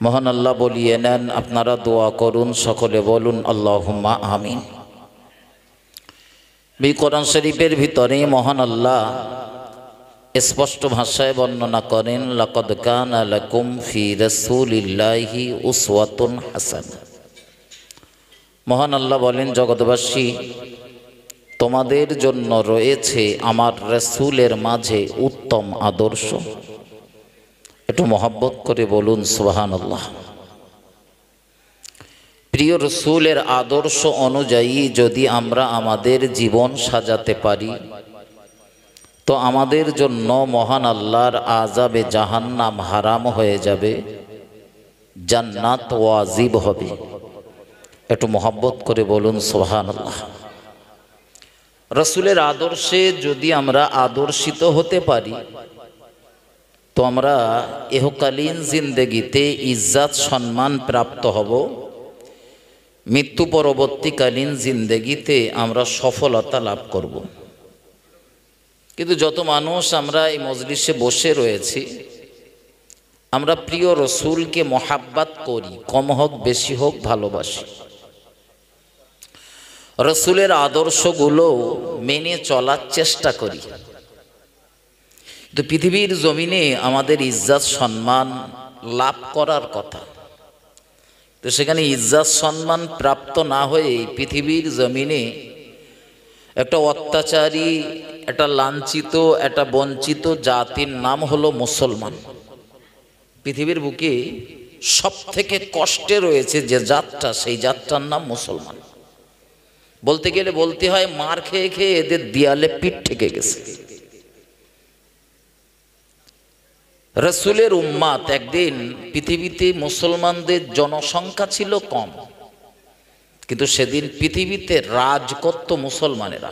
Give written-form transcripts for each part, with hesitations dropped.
মহান আল্লাহ বলিয়ে নেন, আপনারা দোয়া করুন, সকলে বলুন আল্লাহুম্মা আমিন। কোরআন শরীফের ভিতরে মহান আল্লাহ স্পষ্ট ভাষায় বর্ণনা করেন, লাকাদ কানা লাকুম ফি রাসূলিল্লাহি উসওয়াতুন হাসানাহ। মহান আল্লাহ বলেন, জগৎবাসী, তোমাদের জন্য রয়েছে আমার রাসূলের মাঝে উত্তম আদর্শ। একটু মহব্বত করে বলুন সুবহানাল্লাহ। প্রিয় রাসূলের আদর্শ অনুযায়ী যদি আমরা আমাদের জীবন সাজাতে পারি তো আমাদের জন্য মহান আল্লাহর আযাবে জাহান্নাম হারাম হয়ে যাবে, জান্নাত ওয়াজিব হবে। একটু মহব্বত করে বলুন সুবহানাল্লাহ। রাসূলের আদর্শে যদি আমরা আদর্শিত হতে পারি তো আমরা ইহকালীন জিন্দেগিতে ইজ্জত সম্মান প্রাপ্ত হব, মৃত্যু পরবর্তীকালীন জিন্দেগিতে আমরা সফলতা লাভ করব। কিন্তু যত মানুষ আমরা এই মজলিসে বসে রয়েছি, আমরা প্রিয় রাসূলকে মহাব্বত করি, কম হোক বেশি হোক ভালোবাসি, রাসূলের আদর্শগুলো মেনে চলার চেষ্টা করি। তো পৃথিবীর জমিনে আমাদের ইজ্জত সম্মান লাভ করার কথা, তো সেখানে ইজ্জত সম্মান প্রাপ্ত না হয়ে পৃথিবীর জমিনে একটা অত্যাচারী, একটা লাঞ্ছিত, একটা বঞ্চিত জাতির নাম হলো মুসলমান। পৃথিবীর বুকে সব থেকে কষ্টে রয়েছে যে জাতটা, সেই জাতটার নাম মুসলমান। বলতে গেলে বলতে হয়, মার খেয়ে খেয়ে এদের দেয়ালে পিঠ ঠেকে গেছে। রাসূলের উম্মাত, একদিন পৃথিবীতে মুসলমানদের জনসংখ্যা ছিল কম, কিন্তু সেদিন পৃথিবীতে রাজ করত মুসলমানেরা।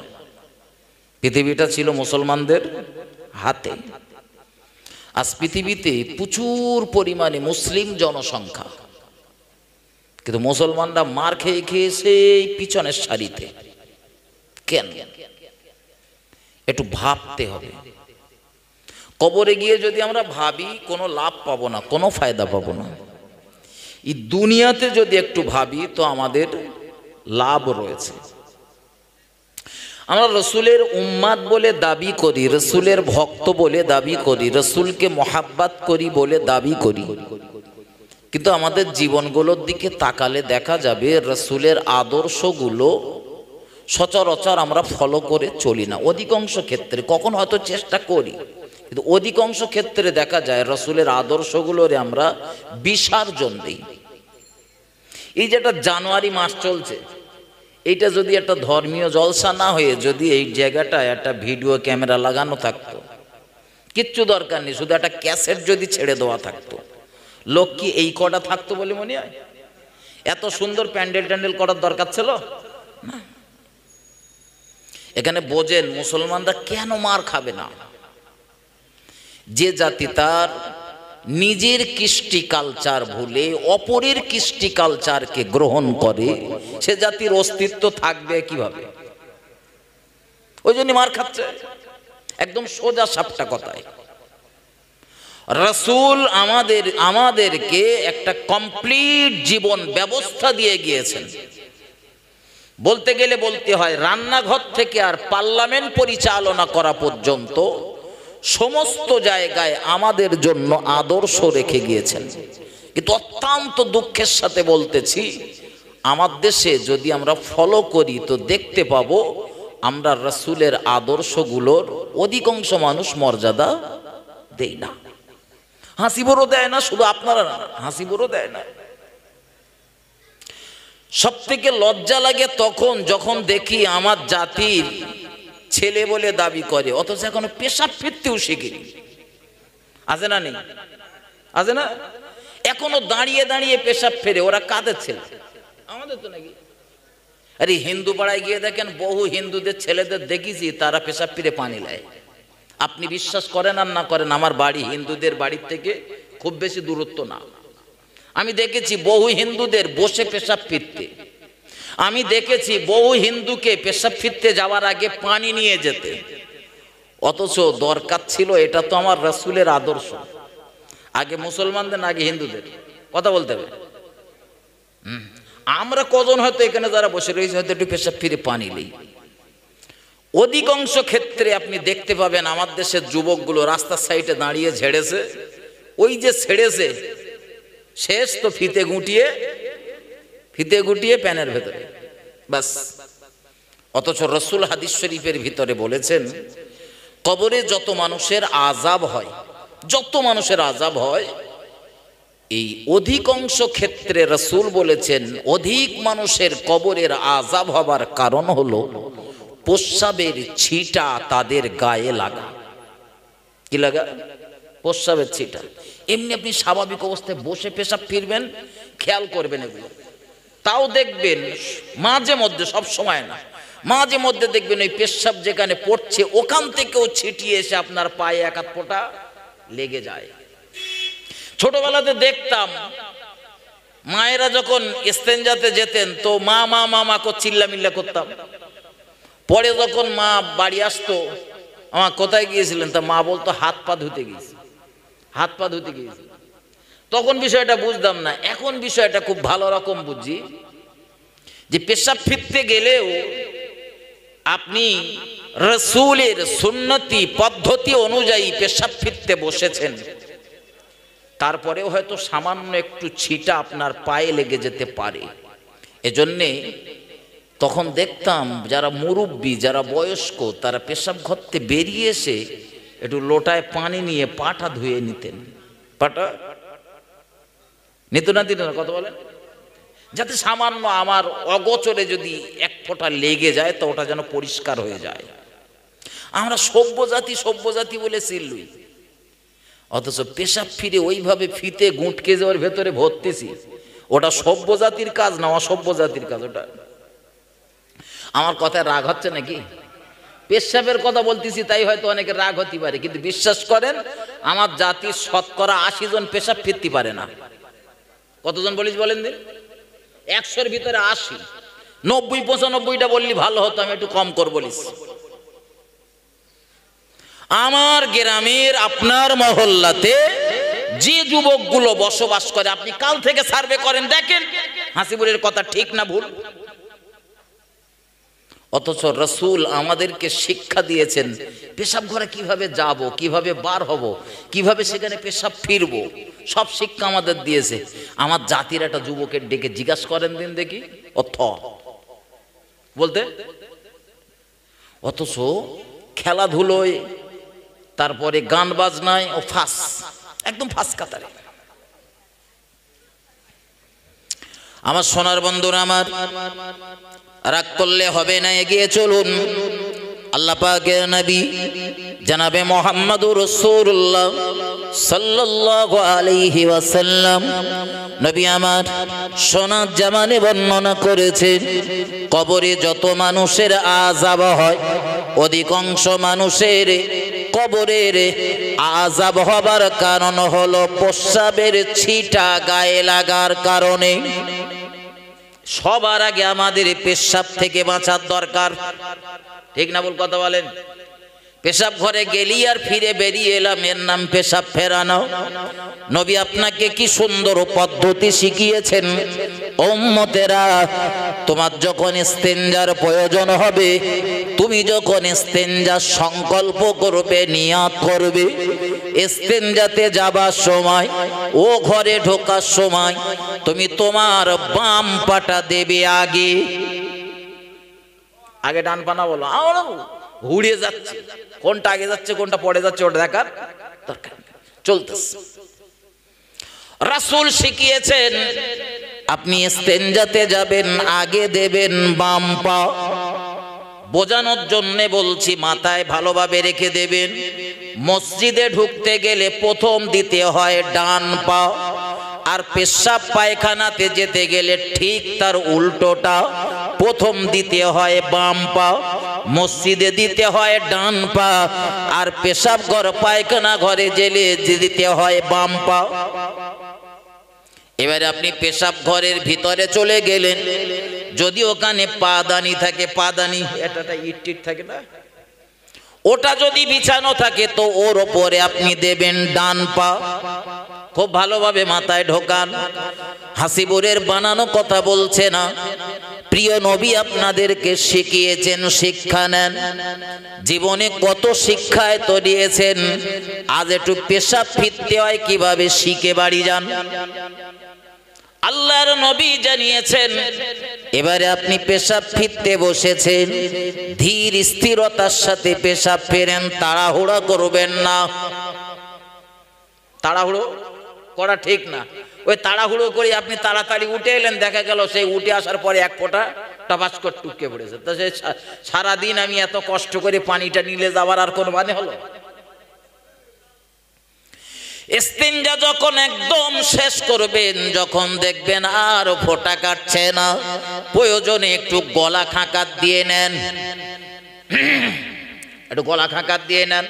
পৃথিবীটা ছিল মুসলমানদের হাতে। আজ পৃথিবীতে প্রচুর পরিমাণে মুসলিম জনসংখ্যা, কিন্তু মুসলমানরা মার খেয়ে খেয়ে সেই পিছনের সারিতে। কেন? একটু ভাবতে হবে। কবরে গিয়ে যদি আমরা ভাবি কোনো লাভ পাবো না, কোনো ফায়দা পাবো না। এই দুনিয়াতে যদি একটু ভাবি তো আমাদের লাভ রয়েছে। আমরা রাসূলের উম্মাত বলে দাবি করি, রাসূলের ভক্ত বলে দাবি করি, রাসূলকে মহাব্বত করি বলে দাবি করি, কিন্তু আমাদের জীবনগুলোর দিকে তাকালে দেখা যাবে রাসূলের আদর্শগুলো সচরাচর আমরা ফলো করে চলি না। অধিকাংশ ক্ষেত্রে কখনো হয়তো চেষ্টা করি, কিন্তু অধিকাংশ ক্ষেত্রে দেখা যায় রাসূলের আদর্শগুলোরে আমরা বিসর্জন দিই। এই যে একটা জানুয়ারি মাস চলছে, এইটা যদি একটা ধর্মীয় জলসা না হয়ে যদি এই জায়গাটায় একটা ভিডিও ক্যামেরা লাগানো থাকতো, কিচ্ছু দরকার নেই, শুধু একটা ক্যাসেট যদি ছেড়ে দেওয়া থাকতো, লোক কি এই কটা থাকতো বলে মনে হয়? এত সুন্দর প্যান্ডেল ট্যান্ডেল করার দরকার ছিল না। এখানে বোঝেন মুসলমানরা কেন মার খাবে না। যে জাতি তার নিজের কৃষ্টি কালচার ভুলে অপরের কৃষ্টি কালচারকে গ্রহণ করে, সে জাতির অস্তিত্ব থাকবে কিভাবে? ওই জন্য মার খাচ্ছে। একদম সোজা সাপটা কথায় রাসূল আমাদেরকে একটা কমপ্লিট জীবন ব্যবস্থা দিয়ে গিয়েছেন। বলতে গেলে বলতে হয়, রান্নাঘর থেকে আর পার্লামেন্ট পরিচালনা করা পর্যন্ত সমস্ত জায়গায় আমাদের জন্য আদর্শ রেখে গিয়েছেন। কিন্তু অত্যন্ত দুঃখের সাথে বলতেছি, আমার দেশে যদি আমরা ফলো করি তো দেখতে পাবো আমরা রাসূলের আদর্শগুলোর অধিকাংশ মানুষ মর্যাদা দেই না। হাসি বড় দেয় না, শুধু আপনারা না, হাসি বড় দেয় না। সব থেকে লজ্জা লাগে তখন যখন দেখি আমার জাতির ছেলে বলে দাবি করে, অথচ এখনো পেশাব ফিরতেও শিখিনি। আছে না নেই? আছে না? এখনো দাঁড়িয়ে দাঁড়িয়ে পেশাব ফেরে। ওরা কাদের ছেলে? আমাদের তো নাকি। আরে হিন্দু পাড়ায় গিয়ে দেখেন, বহু হিন্দুদের ছেলেদের দেখেছি তারা পেশাব ফিরে পানি নেয়। আপনি বিশ্বাস করেন আর না করেন, আমার বাড়ি হিন্দুদের বাড়ির থেকে খুব বেশি দূরত্ব না। আমি দেখেছি বহু হিন্দুদের বসে পেশাব ফিরতে। আমি দেখেছি বহু হিন্দুকে পেশাব ফিরতে যাওয়ার আগে পানি নিয়ে যেতে। অথচ দরকার ছিল, এটা তো আমার রাসূলের আদর্শ। আগে মুসলমানদের না আগে হিন্দুদের? কথা বলতে হবে। আমরা কজন হয়তো এখানে যারা বসে রয়েছে হয়তো একটু পেশাব ফিরে পানি নেই। অধিকাংশ ক্ষেত্রে আপনি দেখতে পাবেন আমার দেশের যুবকগুলো রাস্তার সাইডে দাঁড়িয়ে ঝেড়েছে, ওই যে ছেড়েছে শেষ তো ফিতে গুটিয়ে প্যানের ভেতরে বাস। অথচ রসুল হাদিস শরীফের ভিতরে বলেছেন কবরে যত মানুষের আযাব হয় এই অধিকাংশ ক্ষেত্রে রসুল বলেছেন অধিক মানুষের কবরের আযাব হবার কারণ হলো প্রস্রাবের ছিটা তাদের গায়ে লাগা। কি লাগা? প্রস্রাবের ছিটা। এমনি আপনি স্বাভাবিক অবস্থায় বসে পেশাব ফিরবেন, খেয়াল করবেন এগুলো, তাও দেখবেন মাঝে মধ্যে, সব সময় না, মাঝে মধ্যে দেখবেন ওই পেশাব যেখানে পড়ছে ওখান থেকেও ছিটিয়ে এসে আপনার পায়ে এক আধ ফোঁটা লেগে যায়। ছোটবেলাতে দেখতাম মায়েরা যখন ইস্তেঞ্জাতে যেতেন তো মা মা মা মা করে চিল্লামিল্লা করতাম। পরে যখন মা বাড়ি আসতো, আমার কোথায় গিয়েছিলেন, তা মা বলতো হাত পা ধুতে গিয়েছি। তখন বিষয়টা বুঝতাম না, এখন বিষয়টা খুব ভালো রকম বুঝি যে পেশাব ফিরতে গেলেও আপনি রসুলের সুন্নতি পদ্ধতি অনুযায়ী পেশাব ফিরতে বসেছেন, তারপরেও হয়তো সামান্য একটু ছিটা আপনার পায়ে লেগে যেতে পারে। এজন্যে তখন দেখতাম যারা মুরব্বী, যারা বয়স্ক, তারা পেশাব ঘর থেকে বেরিয়ে এসে একটু লোটায় পানি নিয়ে পাটা ধুয়ে নিতেন। পাটা নিত না, দিত না, কথা বলেন, যাতে সামান্য আমার অগোচরে যদি এক ফোঁটা লেগে যায় তো ওটা যেন পরিষ্কার হয়ে যায়। আমরা সভ্য জাতি বলে চিল্লুই, অথচ পেশাব ফিরে ওইভাবে ফিতে গুঁটকে যাওয়ার ভেতরে ভরতেছি। ওটা সভ্য জাতির কাজ না, অসভ্য জাতির কাজ ওটা। আমার কথায় রাগ হচ্ছে নাকি? পেশাবের কথা বলতেছি তাই হয়তো অনেকে রাগ হতে পারে, কিন্তু বিশ্বাস করেন আমার জাতির 80% জন পেশাব ফিরতে পারে না। কতজন বলিস বলেন দিন? 100-র ভিতরে 80, 90-95টা বললি ভালো হতো, আমি একটু কম কর বলিস। আমার গ্রামের আপনার মহল্লাতে যে যুবকগুলো বসবাস করে, আপনি কাল থেকে সার্ভে করেন, দেখেন হাসিবুরের কথা ঠিক না ভুল। অথচ রসুল আমাদেরকে শিক্ষা দিয়েছেন পেশাব ঘরে কিভাবে যাব, কিভাবে বার হব, কিভাবে সেখানে পেশাব ফিরবো, সব শিক্ষা আমাদের দিয়েছে। আমার জাতির একটা যুবকের ডেকে জিজ্ঞাসা করেন দিন দেখি বলতে। অথচ খেলাধুলোয়, তারপরে গান বাজনায় ও একদম ফাঁস কাতারে। আমার সোনার বন্ধুরা, আমার রাগ করলে হবে না, এগিয়ে চলুন। আল্লাহ পাকের নবী জনাবে মুহাম্মদুর রাসূলুল্লাহ সাল্লাল্লাহু আলাইহি ওয়াসাল্লাম নবী আমার সোনার জামানে বর্ণনা করেছেন কবরে যত মানুষের আযাব হয় অধিকাংশ মানুষের কবরের আযাব হবার কারণ হলো প্রস্রাবের ছিটা গায়ে লাগার কারণে। সবার আগে আমাদের পেশাব থেকে বাঁচার দরকার, ঠিক না ভুল কথা বলেন? পেশাব ঘরে গেলি আর ফিরে বেরিয়ে এলাম, এর নাম পেশাব ফেরানো। নবী আপনাকে কি সুন্দর পদ্ধতি শিখিয়েছেন। উম্মতেরা, তোমার যখন ইস্তেঞ্জার প্রয়োজন হবে, তুমি যখন ইস্তেঞ্জার সংকল্প করবে, নিয়াত করবে, ইস্তেঞ্জাতে যাবার সময় ও ঘরে ঢোকার সময় তুমি তোমার বাম পাটা দেবে আগে। ডান পানা বলো, ঘুরিয়ে যাচ্ছে, কোনটা আগে যাচ্ছে কোনটা পড়ে যাচ্ছে ওটা দেখার দরকার চলতেছে। রাসূল শিখিয়েছেন আপনি ইস্তেঞ্জাতে যাবেন আগে দেবেন বাম পা। বোঝানোর জন্য বলছি, মাথায় ভালোভাবে রেখে দেবেন। মসজিদে ঢুকতে গেলে প্রথম দিতে হয় ডান পা, আর পেশাব পায়খানাতে যেতে গেলে ঠিক তার উল্টোটা, প্রথম দিতে হয় বাম পা, মসজিদে দিতে হয় ডান পা, আর পেশাব ঘর পায়খানা ঘরে গেলে দিতে হয় বাম পা। এবারে আপনি পেশাব ঘরের ভিতরে চলে গেলেন, যদি ওখানে পাদানি থাকে, পাদানি এটা ইট থাকে না, ওটা যদি বিছানো থাকে তো ওর ওপরে আপনি দেবেন ডান পা। খুব ভালোভাবে মাথায় ঢোকান। হাসিবুরের বানানো কথা বলছে না, প্রিয় নবী আপনাদেরকে শিখিয়েছেন, শিক্ষা নেন। জীবনে কত শিক্ষায় তো দিয়েছেন, আজ একটু পেশাব ফিরতে হয় কিভাবে শিখে বাড়ি যান। আল্লাহর নবী জানিয়েছেন, এবারে আপনি পেশাব ফিরতে বসেছেন, ধীর স্থিরতার সাথে পেশাব ফেরেন, তাড়াহুড়া করবেন না। তাড়াহুড়ো করা ঠিক না। ওই তাড়াহুড়ো করে আপনি তাড়াতাড়ি উঠে এলেন, দেখা গেল সেই উঠে আসার পরে এক ফোঁটা টাবাস করে টুকে পড়েছে। তো সে সারাদিন আমি এত কষ্ট করে পানিটা নিলে যাওয়ার আর কোনো মানে হলো? ইস্তিনজা যখন একদম শেষ করবেন, যখন দেখবেন আর ফোঁটা কাটছে না, প্রয়োজনে একটু গলা খাঁকাত দিয়ে নেন, একটু গলা খাঁকাত দিয়ে নেন,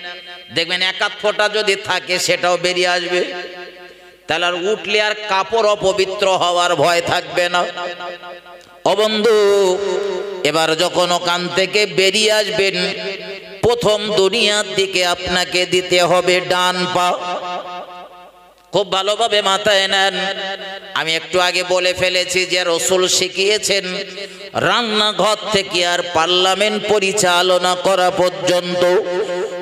দেখবেন এক আধ ফোঁটা যদি থাকে সেটাও বেরিয়ে আসবে। তাহলে আর উঠলে আর কাপড় অপবিত্র হওয়ার ভয় থাকবে না। ও বন্ধু, এবার যখন ওখান থেকে বেরিয়ে আসবেন, প্রথম দুনিয়ার দিকে আপনাকে দিতে হবে ডান পা। খুব ভালোভাবে মাথায় নেন। আমি একটু আগে বলে ফেলেছি যে রাসূল শিখিয়েছেন, রান্নাঘর থেকে আর পার্লামেন্ট পরিচালনা করা পর্যন্ত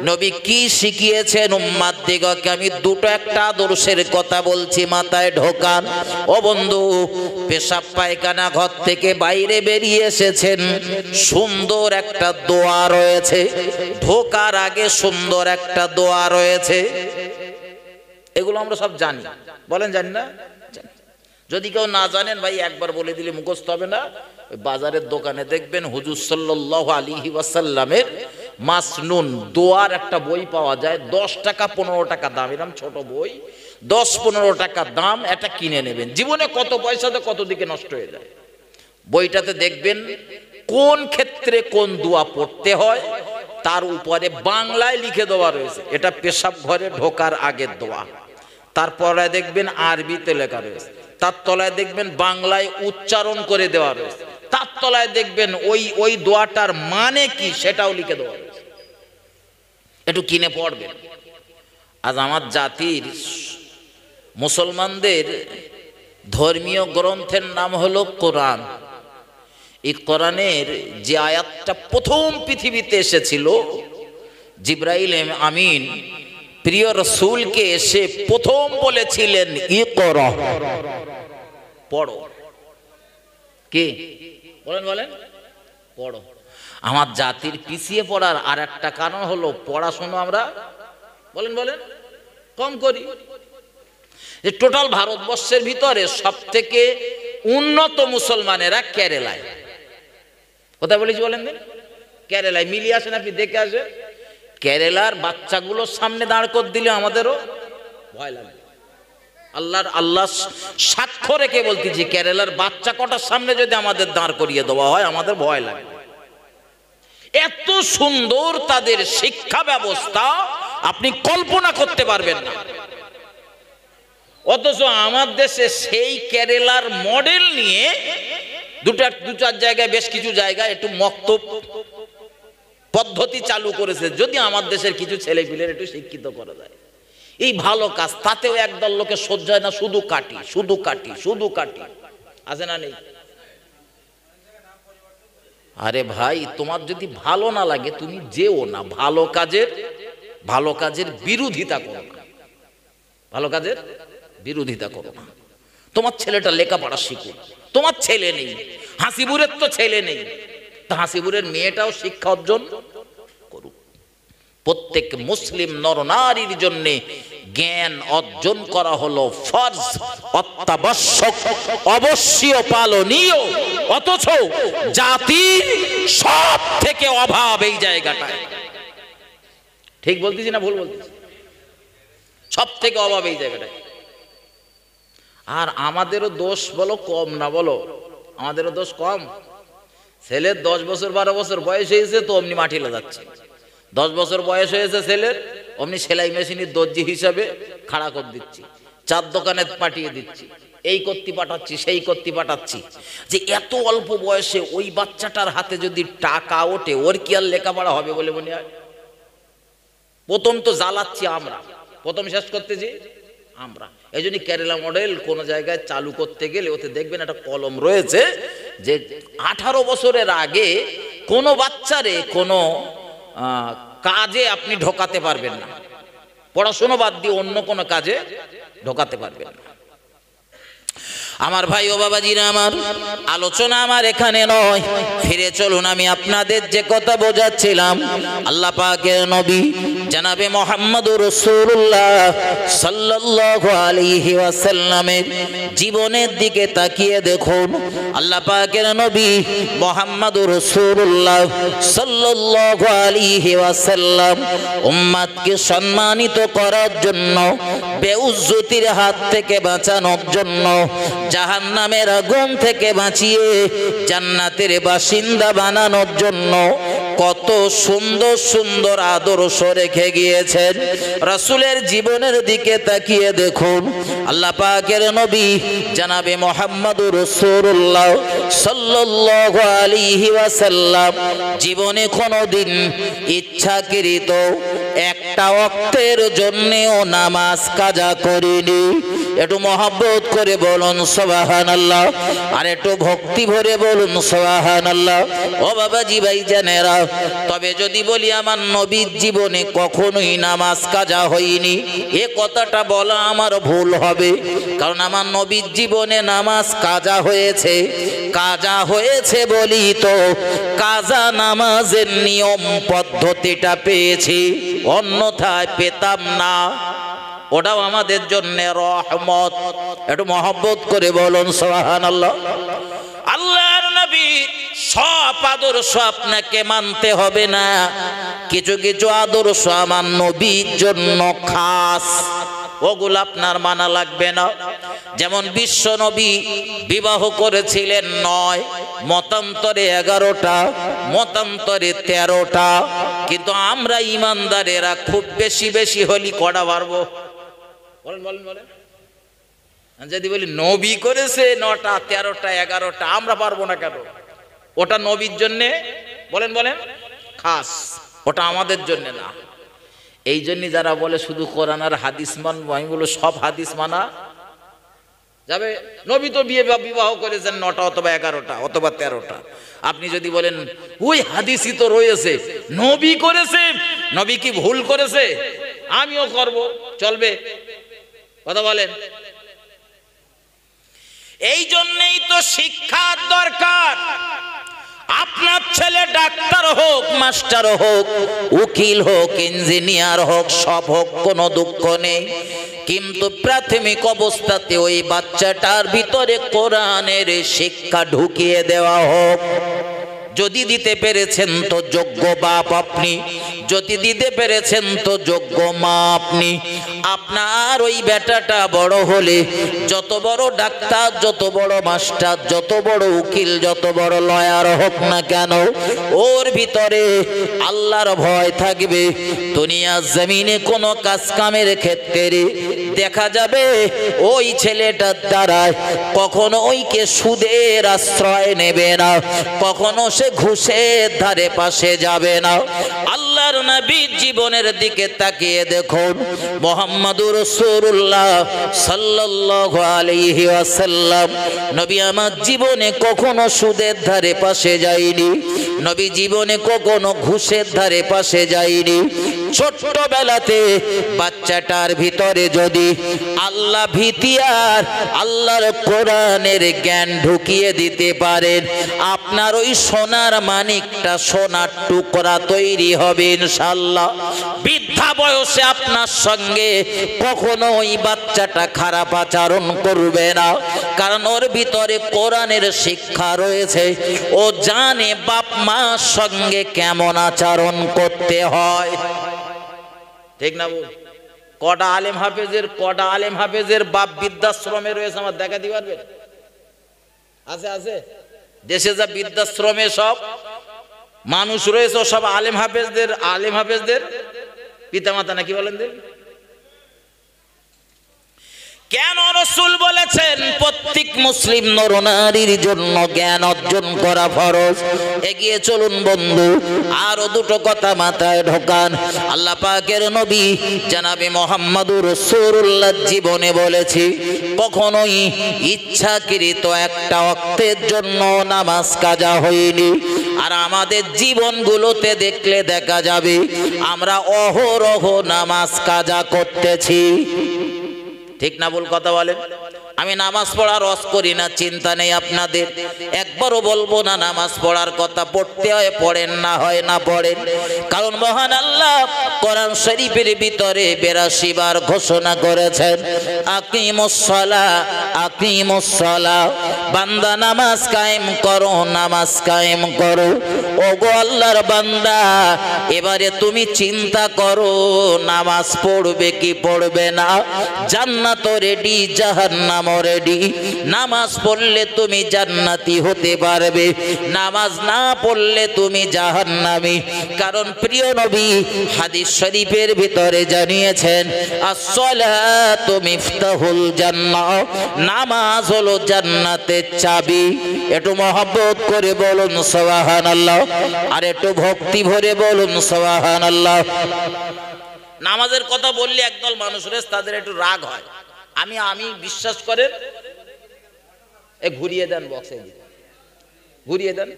নবী কি শিখিয়েছেন উম্মাতদিগকে। আমি দুটো একটা আদর্শের কথা বলছি, মাথায় ঢোকান। ও বন্ধু, পেশাব পায়খানা ঘর থেকে বাইরে বেরিয়ে এসেছেন, সুন্দর একটা দোয়া রয়েছে, ঢোকার আগে সুন্দর একটা দোয়া রয়েছে। এগুলো আমরা সব জানি, বলেন জানি না? যদি কেউ না জানেন ভাই, একবার বলে দিলে মুখস্থ হবে না। বাজারের দোকানে দেখবেন হুজুর সাল্লাল্লাহু আলাইহি ওয়াসাল্লামের মাসনুন দোয়ার একটা বই পাওয়া যায়, 10 টাকা 15 টাকা দাম, এরকম ছোট বই, 10-15 টাকা দাম। এটা কিনে নেবেন, জীবনে কত পয়সাতে কত দিকে নষ্ট হয়ে যায়। বইটাতে দেখবেন কোন ক্ষেত্রে কোন দোয়া পড়তে হয়, তার উপরে বাংলায় লিখে দেওয়া রয়েছে। এটা পেশাব ঘরে ঢোকার আগের দোয়া। তারপরে দেখবেন আরবিতে লেখা রয়েছে, তার তলায় দেখবেন বাংলায় উচ্চারণ করে দেওয়া রয়েছে, তার তলায় দেখবেন ওই দোয়াটার মানে কি সেটাও লিখে দেওয়া রয়েছে। একটু কিনে পড়বেন। আজ আমার জাতির মুসলমানদের ধর্মীয় গ্রন্থের নাম হলো কোরআন। এই কোরআনের যে আয়াতটা প্রথম পৃথিবীতে এসেছিল, জিবরাইল আমিন প্রিয় রাসূলকে এসে প্রথম বলেছিলেন, ইকরা, পড়ো। কি বলেন? বলেন, পড়ো। আমার জাতির পিছিয়ে পড়ার আর একটা কারণ হলো পড়াশোনা আমরা বলেন কম করি। যে টোটাল ভারতবর্ষের ভিতরে সব থেকে উন্নত মুসলমানেরা কেরালায়। কোথায় বলেছি বলেন? কেরালায়। মিলিয়ে আসেন, আপনি দেখে আসেন। কেরালার বাচ্চাগুলোর সামনে দাঁড় করে দিলে আমাদেরও ভয় লাগে। আল্লাহ সাক্ষ্য রেখে বলতেছি, কেরালার বাচ্চা কটার সামনে যদি আমাদের দাঁড় করিয়ে দেওয়া হয় আমাদের ভয় লাগে। এত সুন্দর তাদের শিক্ষা ব্যবস্থা, আপনি কল্পনা করতে পারবেন না। অথচ আমার দেশে সেই কেরালার মডেল নিয়ে দু চার জায়গায়, বেশ কিছু জায়গায় একটু মক্তব পদ্ধতি চালু করেছে, যদি আমার দেশের কিছু ছেলে পিলের একটু শিক্ষিত করা যায়। এই ভালো কাজ, তাতেও একদল লোকে সহ্য হয় না, শুধু কাটি শুধু কাটি শুধু কাটি। আছে না নেই? আরে ভাই, তোমার যদি ভালো না লাগে তুমি যেও না। ভালো কাজের বিরোধিতা করো না, ভালো কাজের বিরোধিতা করো না। তোমার ছেলেটা লেখাপড়া শিখুক, তোমার ছেলে নেই, হাসিবুরের তো ছেলে নেই, তা হাসিবুরের মেয়েটাও শিক্ষা অর্জন করুক। প্রত্যেক মুসলিম নরনারীর জন্য জ্ঞান অর্জন করা হলো ফরজ, অত্যাবশ্যক, অবশ্যই পালনীয়। অথচ জাতির সব থেকে অভাব এই জায়গাটায়। ঠিক বলতেছি না ভুল বলতেছি? সব থেকে অভাব এই জায়গাটায়। আর আমাদেরও দোষ বলো কম না, বলো আমাদেরও দোষ কম। ছেলের 10 বছর 12 বছর বয়স হয়েছে তো অমনি মাটিলে যাচ্ছে। 10 বছর বয়স হয়েছে ছেলের, অমনি সেলাই মেশিনের দর্জি হিসাবে খাড়া করে দিচ্ছি, চার দোকানে পাঠিয়ে দিচ্ছি, এই করতে পাঠাচ্ছি সেই করতে পাঠাচ্ছি। যে এত অল্প বয়সে ওই বাচ্চাটার হাতে যদি টাকা ওঠে, ওর কি আর লেখাপড়া হবে বলে মনে হয়? প্রথম তো জ্বালাচ্ছি আমরা, প্রথম শেষ করতেছি আমরা। এই জন্য কেরালা মডেল কোনো জায়গায় চালু করতে গেলে ওতে দেখবেন একটা কলম রয়েছে যে 18 বছরের আগে কোনো বাচ্চারে কোনো কাজে আপনি ঢোকাতে পারবেন না, পড়াশোনা বাদ দিয়ে অন্য কোনো কাজে ঢোকাতে পারবেন না। আমার ভাই ও বাবাজিরা আমার, আলোচনা আমার এখানে নয়, ফিরে চলুন আমি আপনাদের যে কথা বোঝাচ্ছিলাম, আল্লাহ পাকের নবী জনাবে মুহাম্মদুর রাসূলুল্লাহ সাল্লাল্লাহু আলাইহি ওয়াসাল্লামের জীবনের দিকে তাকিয়ে দেখুন। আল্লাহ পাকের নবী মুহাম্মদুর রাসূলুল্লাহ সাল্লাল্লাহু আলাইহি ওয়াসাল্লাম উম্মতকে সম্মানিত করার জন্য, বেউজ্জতির হাত থেকে বাঁচানোর জন্য, জাহান্নামের আগুন থেকে বাঁচিয়ে জান্নাতের বাসিন্দা বানানোর জন্য কত সুন্দর সুন্দর আদর্শ রেখে গিয়েছেন। রাসূলের জীবনের দিকে তাকিয়ে দেখুন। আল্লাহ পাকের নবী জনাবে মুহাম্মদুর রাসূলুল্লাহ সাল্লাল্লাহু আলাইহি ওয়াসাল্লাম জীবনে কোনোদিন ইচ্ছাকৃত একটা ওয়াক্তের জন্যও নামাজ কাজা করেনি। একটু মহব্বত করে বলুন সুবহানাল্লাহ, আর একটু ভক্তি ভরে বলুন সুবহানাল্লাহ। ও বাবাজি ভাইজানেরা, তবে যদি বলি আমার নবীর জীবনে কখনোই নামাজ কাজা হয়নি, এ কথাটা বলা আমার ভুল হবে। কারণ আমার নবীর জীবনে নামাজ কাজা হয়েছে। কাজা হয়েছে বলি তো কাজা নামাজের নিয়ম পদ্ধতিটা পেয়েছি, অন্যথায় পেতাম না। ওটাও আমাদের জন্য রহমত। একটু মহব্বত করে বলুন সুবহানাল্লাহ। আল্লাহর নবী সব আদর্শ আপনাকে মানতে হবে না, কিছু কিছু আদর্শ আমার নবীর জন্য খাস, ওগুলো আপনার মানা লাগবে না। যেমন বিশ্ব নবী বিবাহ করেছিলেন 9, মতান্তরে 11টা, মতান্তরে 13টা। কিন্তু আমরা ইমানদারেরা খুব বেশি বেশি হলি কটা পারবো? বলেন বলেন বলেন। যদি বলি নবী করেছে 9টা, 13টা, 11টা, আমরা পারবো না কেন? ওটা নবীর জন্যে বলেন বলেন খাস, ওটা আমাদের জন্য না। এই জন্য যারা বলে শুধু কোরআন আর হাদিস মানবো, আমি বলো সব হাদিস মানা যাবে। নবী তো বিবাহ করেছেন 9টা অথবা 11টা অথবা 13টা। আপনি যদি বলেন ওই হাদিসই তো রয়েছে, নবী করেছে, নবী কি ভুল করেছে? আমিও করব, চলবে? কথা বলেন। এই জন্যই তো শিক্ষার দরকার। আপনার ছেলে ডাক্তার হোক, মাস্টার হোক, উকিল হোক, ইঞ্জিনিয়ার হোক, সব হোক, কোনো দুঃখ নেই। কিন্তু প্রাথমিক অবস্থাতে ওই বাচ্চাটার ভিতরে কোরআনের শিক্ষা ঢুকিয়ে দেওয়া হোক। যদি দিতে পেরেছেন তো যোগ্য বাপ আপনি, যদি দিতে পেরেছেন তো যোগ্য মা আপনি। আপনার ওই বেটাটা বড় হলে যত বড় ডাক্তার, যত বড় মাস্টার, যত বড় উকিল, যত বড় লয়ার হোক না কেন, ওর ভিতরে আল্লাহর ভয় থাকবে। দুনিয়ার জমিনে কোনো কাজ কামের ক্ষেত্রে দেখা যাবে ওই ছেলেটার দ্বারায় কখনো ওইকে সুদের আশ্রয় নেবে না, কখনো সে ঘুষের ধারে পাশে যাবে না। আল্লাহর নবীর জীবনের দিকে তাকিয়ে দেখুন। মুহাম্মদুর রাসূলুল্লাহ সাল্লাল্লাহু আলাইহি ওয়াসাল্লাম নবী আমার জীবনে কখনো সুদের ধারে পাশে যায়নি, নবী জীবনে কখনো ঘুষের ধারে পাশে যায়নি। ছোট্টবেলাতে বাচ্চাটার ভিতরে যদি আল্লাহ ভীতি আর আল্লাহর কোরআনের জ্ঞান ঢুকিয়ে দিতে পারেন, আপনার ওই সোনার মানিকটা সোনার টুকরা তৈরি হবে ইনশাআল্লাহ। বৃদ্ধা বয়সে আপনার সঙ্গে কখনো ওই বাচ্চাটা খারাপ আচরণ করবে না, কারণ ওর ভিতরে কোরআনের শিক্ষা রয়েছে। ও জানে বাপ মার সঙ্গে কেমন আচরণ করতে হয়, ঠিক না? কটা আলেম হাফেজের বাপ বৃদ্ধাশ্রমে রয়েছে, আমার দেখা দিতে পারবে? আছে আছে। দেশে যা বৃদ্ধাশ্রমে সব মানুষ রয়েছে সব আলেম হাফেজদের পিতামাতা, নাকি বলেন দিন? কেন রাসূল বলেছেন প্রত্যেক মুসলিম নরনারীর জন্য জ্ঞান অর্জন করা ফরজ। এগিয়ে চলুন বন্ধু, আরো দুটো কথা মাথায় ঢোকান। আল্লাহ পাকের নবী জনাবে মুহাম্মদুর রাসূলুল্লাহ জীবনে বলেছি, কখনোই ইচ্ছাকৃত একটা ওয়াক্তের জন্য নামাজ কাজা হয়নি। আর আমাদের জীবনগুলোতে দেখলে দেখা যাবে আমরা অহরহ নামাজ কাজা করতেছি। ঠিক না ভুল কথা বলেন? আমি নামাজ পড়ার রস করি না, চিন্তা নেই আপনাদের, একবারও বলবো না নামাজ পড়ার কথা। পড়তে হয় পড়েন, না হয় না পড়েন। কারণ মহান আল্লাহ কোরআন শরীফের ভিতরে 82 বার ঘোষণা করেছেন, আকিমুস সালাহ আকিমুস সালাহ, বান্দা নামাজ কায়েম করো, নামাজ কায়েম করো। ওগো আল্লাহর বান্দা, এবারে তুমি চিন্তা করো নামাজ পড়বে কি পড়বে না। জান্নাত রেডি, জাহান্নাম রেডি। নামাজ পড়লে তুমি জান্নাতি হতে পারবে, নামাজ না পড়লে তুমি জাহান্নামী। কারণ প্রিয় নবী হাদিস শরীফের ভিতরে জানিয়েছেন, আস-সালাতু মিফতাহুল জান্নাহ, নামাজ হলো জান্নাতের চাবি। একটু মহব্বত করে বলুন সুবহানাল্লাহ, আর একটু ভক্তি ভরে বলুন সুবহানাল্লাহ। নামাজের কথা বললে একদল মানুষের তাদের একটু রাগ হয়। আমি বিশ্বাস করেন, ঘুরিয়ে দেন বক্সে, ঘুরিয়ে দেন,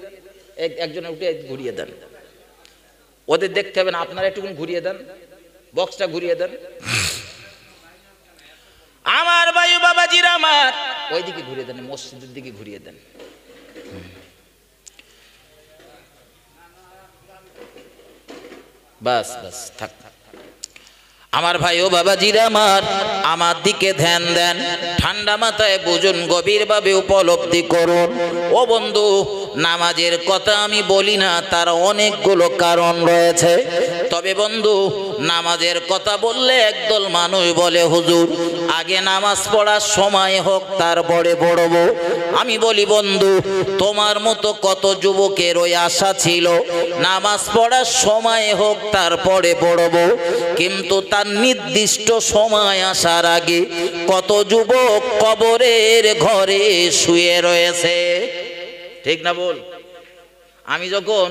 একজন উঠে ঘুরিয়ে দেন। ওদের দেখতে হবে না, আপনারা একটু ঘুরিয়ে দেন, বক্সটা ঘুরিয়ে দেন। আমার ভাই বাবাজিরা আমার, ওই দিকে ঘুরিয়ে দেন, মসজিদের দিকে ঘুরিয়ে দেন। বাস বাস থাক। আমার ভাই ও বাবাজিরা আমার দিকে ধ্যান দেন, ঠান্ডা মাথায় বুঝুন, গভীরভাবে উপলব্ধি করুন। ও বন্ধু, নামাজের কথা আমি বলি না, তার অনেকগুলো কারণ রয়েছে। তবে বন্ধু, নামাজের কথা বললে একদল মানুষ বলে, হুজুর আগে নামাজ পড়ার সময় হোক তারপরে পড়ব। আমি বলি বন্ধু, তোমার মতো কত যুবকের ওই আশা ছিল নামাজ পড়ার সময় হোক তারপরে পড়ব, কিন্তু তার নির্দিষ্ট সময় আসার আগে কত যুবক কবরের ঘরে শুয়ে রয়েছে। ঠিক না বল? আমি যখন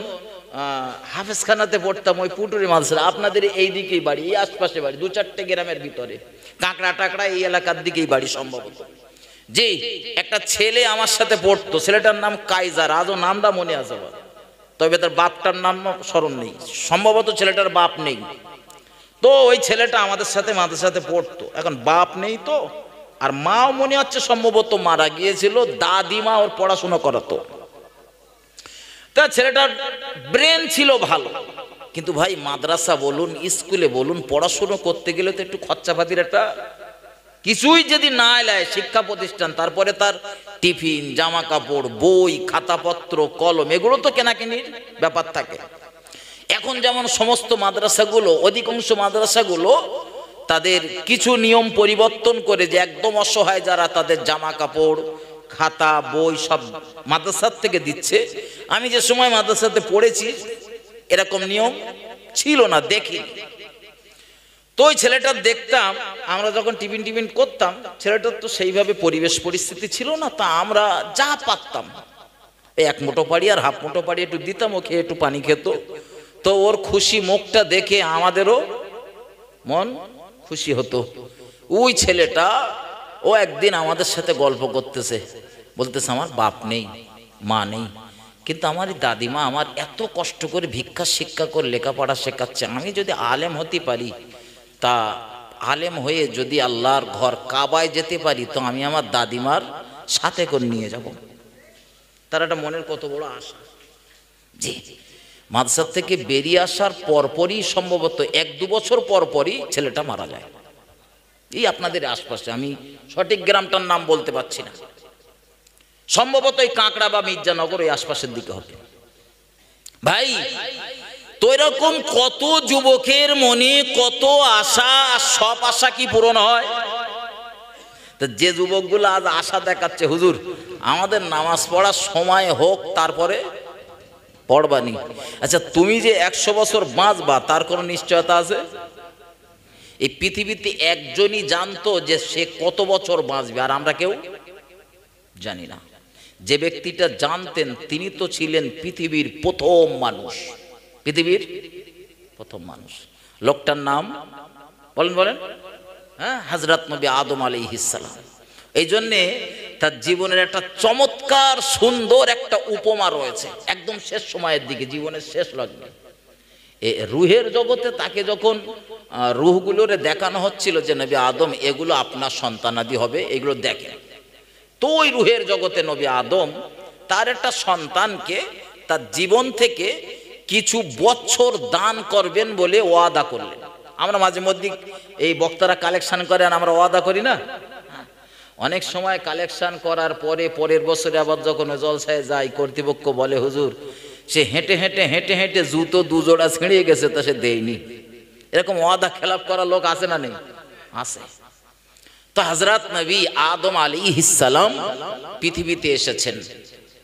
হাফেজখানাতে পড়তাম, ওই পুটুরি মাদ্রাসা, আপনাদের এই দিকেই বাড়ি, এই আশপাশে বাড়ি, 2-4টে গ্রামের ভিতরে, কাঁকড়া টাকড়া এই এলাকার দিকেই বাড়ি সম্ভবত। জি, একটা ছেলে আমার সাথে পড়তো, ছেলেটার নাম কাইজার, আজও নামটা মনে আছে, তবে তার বাপটার নাম স্মরণ নেই, সম্ভবত ছেলেটার বাপ নেই। তো ওই ছেলেটা আমাদের সাথে মাদ্রাসাতে পড়তো। এখন বাপ নেই তো, আর মাও মনে হচ্ছে সম্ভবত মারা গিয়েছিল, দাদিমা ওর পড়াশোনা করাতো। তা ছেলেটার ব্রেন ছিল ভালো, কিন্তু ভাই মাদ্রাসা বলুন, স্কুলে বলুন, পড়াশোনা করতে গেলে তো একটু খরচাপাতির একটা কিছুই যদি না এলায়, শিক্ষা প্রতিষ্ঠান, তারপরে তার টিফিন, জামা কাপড়, বই, খাতাপত্র, কলম, এগুলো তো কেনাকিনির ব্যাপার থাকে। এখন যেমন সমস্ত মাদ্রাসাগুলো, অধিকাংশ মাদ্রাসাগুলো তাদের কিছু নিয়ম পরিবর্তন করে, যে একদম অসহায় যারা, তাদের জামা কাপড়, খাতা, বই সব মাদ্রাসার থেকে দিচ্ছে। আমি যে সময় মাদ্রাসাতে পড়েছি এরকম নিয়ম ছিল না, দেখি। তো ওই ছেলেটার দেখতাম, আমরা যখন টিফিন করতাম, ছেলেটার তো সেইভাবে পরিবেশ পরিস্থিতি ছিল না, তা আমরা যা পারতাম, এক মুঠো পাড়ি আর হাফ মুঠো পাড়ি একটু দিতাম, ও খেয়ে একটু পানি খেত। তো ওর খুশি মুখটা দেখে আমাদেরও মন খুশি হতো। ওই ছেলেটা ও একদিন আমাদের সাথে গল্প করতেছে, বলতেছে আমার বাপ নেই, মা নেই, কিন্তু আমার দাদিমা আমার এত কষ্ট করে ভিক্ষা শিক্ষা করে লেখাপড়া শেখাচ্ছে, আমি যদি আলেম হতে পারি, তা আলেম হয়ে যদি আল্লাহর ঘর কাবায় যেতে পারি, তো আমি আমার দাদিমার সাথে করে নিয়ে যাব। তার একটা মনের কত বড় আশা। জি, মাদ্রাসা থেকে বেরিয়ে আসার পরপরই সম্ভবত 1-2 বছর পরপরই ছেলেটা মারা যায়। এই আপনাদের আশপাশে, আমি সঠিক গ্রামটার নাম বলতে পারছি না, সম্ভবত এই কাঁকড়া বা মির্জানগর এই আশপাশের দিকে হবে। ভাই, তো এরকম কত যুবকের মনে কত আশা, সব আশা কি পূরণ হয়? তো যে যুবকগুলো আজ আশা দেখাচ্ছে, হুজুর আমাদের নামাজ পড়ার সময় হোক তারপরে পড়বানি। আচ্ছা, তুমি যে 100 বছর বাঁচবা তার কোনো নিশ্চয়তা আছে? এই পৃথিবীতে একজনই জানতো যে সে কত বছর বাঁচবে, আর আমরা কেউ জানি না। যে ব্যক্তিটা জানতেন তিনি তো ছিলেন পৃথিবীর প্রথম মানুষ, পৃথিবীর প্রথম মানুষ। লোকটার নাম বলেন বলেন, হ্যাঁ, হযরত নবী আদম আলাইহিস সালাম। এই জন্যে তার জীবনের একটা চমৎকার সুন্দর একটা উপমা রয়েছে, একদম শেষ সময়ের দিকে, জীবনের শেষ লগ্নে। রুহের জগতে তাকে যখন রুহগুলোরে দেখানো হচ্ছিল যে নবী আদম এগুলো আপনার সন্তানাদি হবে, এগুলো দেখেন। তো ওই রুহের জগতে নবী আদম তার একটা সন্তানকে তার জীবন থেকে কিছু বছর দান করবেন বলে ওয়াদা করলেন। আমরা মাঝে মধ্যে এই বক্তারা কালেকশন করে আর আমরা ওয়াদা করি না, অনেক সময় কালেকশন করার পরে পরের বছরে আবার যখন জলসায় যায় কর্তৃপক্ষ বলে হুজুর সে হেঁটে হেঁটে হেঁটে হেঁটে জুতো দুজোড়া ছিঁড়িয়ে গেছে তা সে দেয়নি। এরকম ওয়াদা খেলাপ করা লোক আছে না নেই? আছে। তো হযরত নবী আদম আলাইহিস সালাম পৃথিবীতে এসেছেন,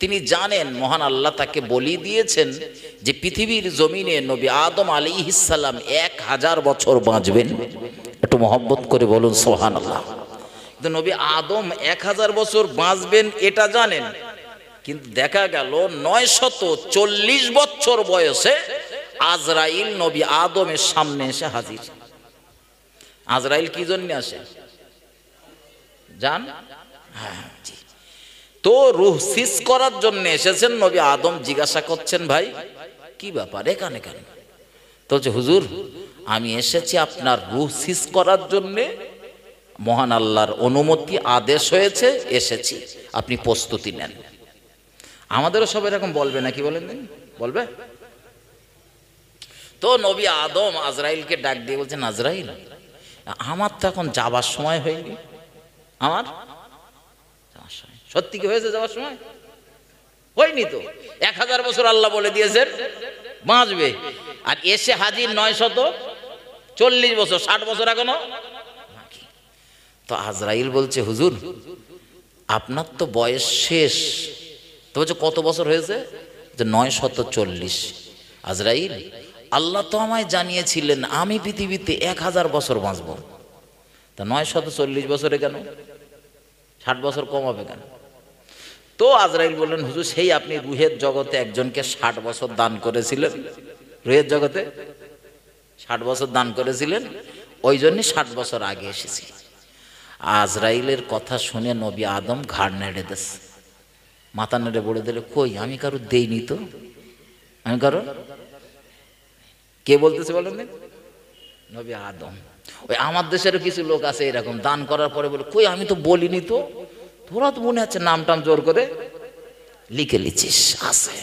তিনি জানেন মহান আল্লাহ তাকে বলি দিয়েছেন যে পৃথিবীর জমিনে নবী আদম আলাইহিস সালাম 1000 বছর বাঁচবেন। একটু মহব্বত করে বলুন সুবহানাল্লাহ। কিন্তু নবী আদম 1000 বছর বাঁচবেন এটা জানেন, কিন্তু দেখা গেল 940 বছর বয়সে আজরাইল নবী আদমের সামনে এসে হাজির। আজরাইল কি জন্য আসে জান? হ্যাঁ জি। তো রূহ সিজ করার জন্য এসেছেন। নবী আদম জিজ্ঞাসা করছেন ভাই কি ব্যাপার এখানে কেন? তো যে হুজুর আমি এসেছি আপনার রূহ সিজ করার জন্যে, মহান আল্লাহর অনুমতি আদেশ হয়েছে, এসেছি, আপনি প্রস্তুতি নেন। আমাদেরও সব এরকম বলবে নাকি বলেন? বলবে। তো নবী আদম আজরাইলকে ডাক দিয়ে বলছেন আজরাইল আমার তো এখন যাবার সময় হয়নি। আমার সত্যি কি হয়েছে? যাওয়ার সময় হয়নি তো। 1000 বছর আল্লাহ বলে দিয়েছেন বাঁচবে, আর এসে হাজির 940 বছর, 60 বছর এখনো। তো আজরাইল বলছে হুজুর আপনার তো বয়স শেষ। তো বলছে কত বছর হয়েছে? যে 940। আজরাইল আল্লাহ তো আমায় জানিয়েছিলেন আমি পৃথিবীতে 1000 বছর বাঁচব, তা 940 বছরে কেন? 60 বছর কম হবে কেন? তো আজরাইল বললেন হুজুর সেই আপনি রুহের জগতে একজনকে 60 বছর দান করেছিলেন, রুহের জগতে 60 বছর দান করেছিলেন, ওই জন্য 60 বছর আগে এসেছি। আজরাইলের কথা শুনে নবী আদম ঘাড় নেড়ে দেশ, মাথা নেড়ে বলে দিলে কই আমি কারো দেইনি তো, আমি কারো। কে বলতেছে বলেন? নবী আদম। ওই আমার দেশেরও কিছু লোক আছে এরকম, দান করার পরে বলে কই আমি তো বলিনি তো, তোরা তো মনে হচ্ছে নাম টাম জোর করে লিখে লিছিস। আছে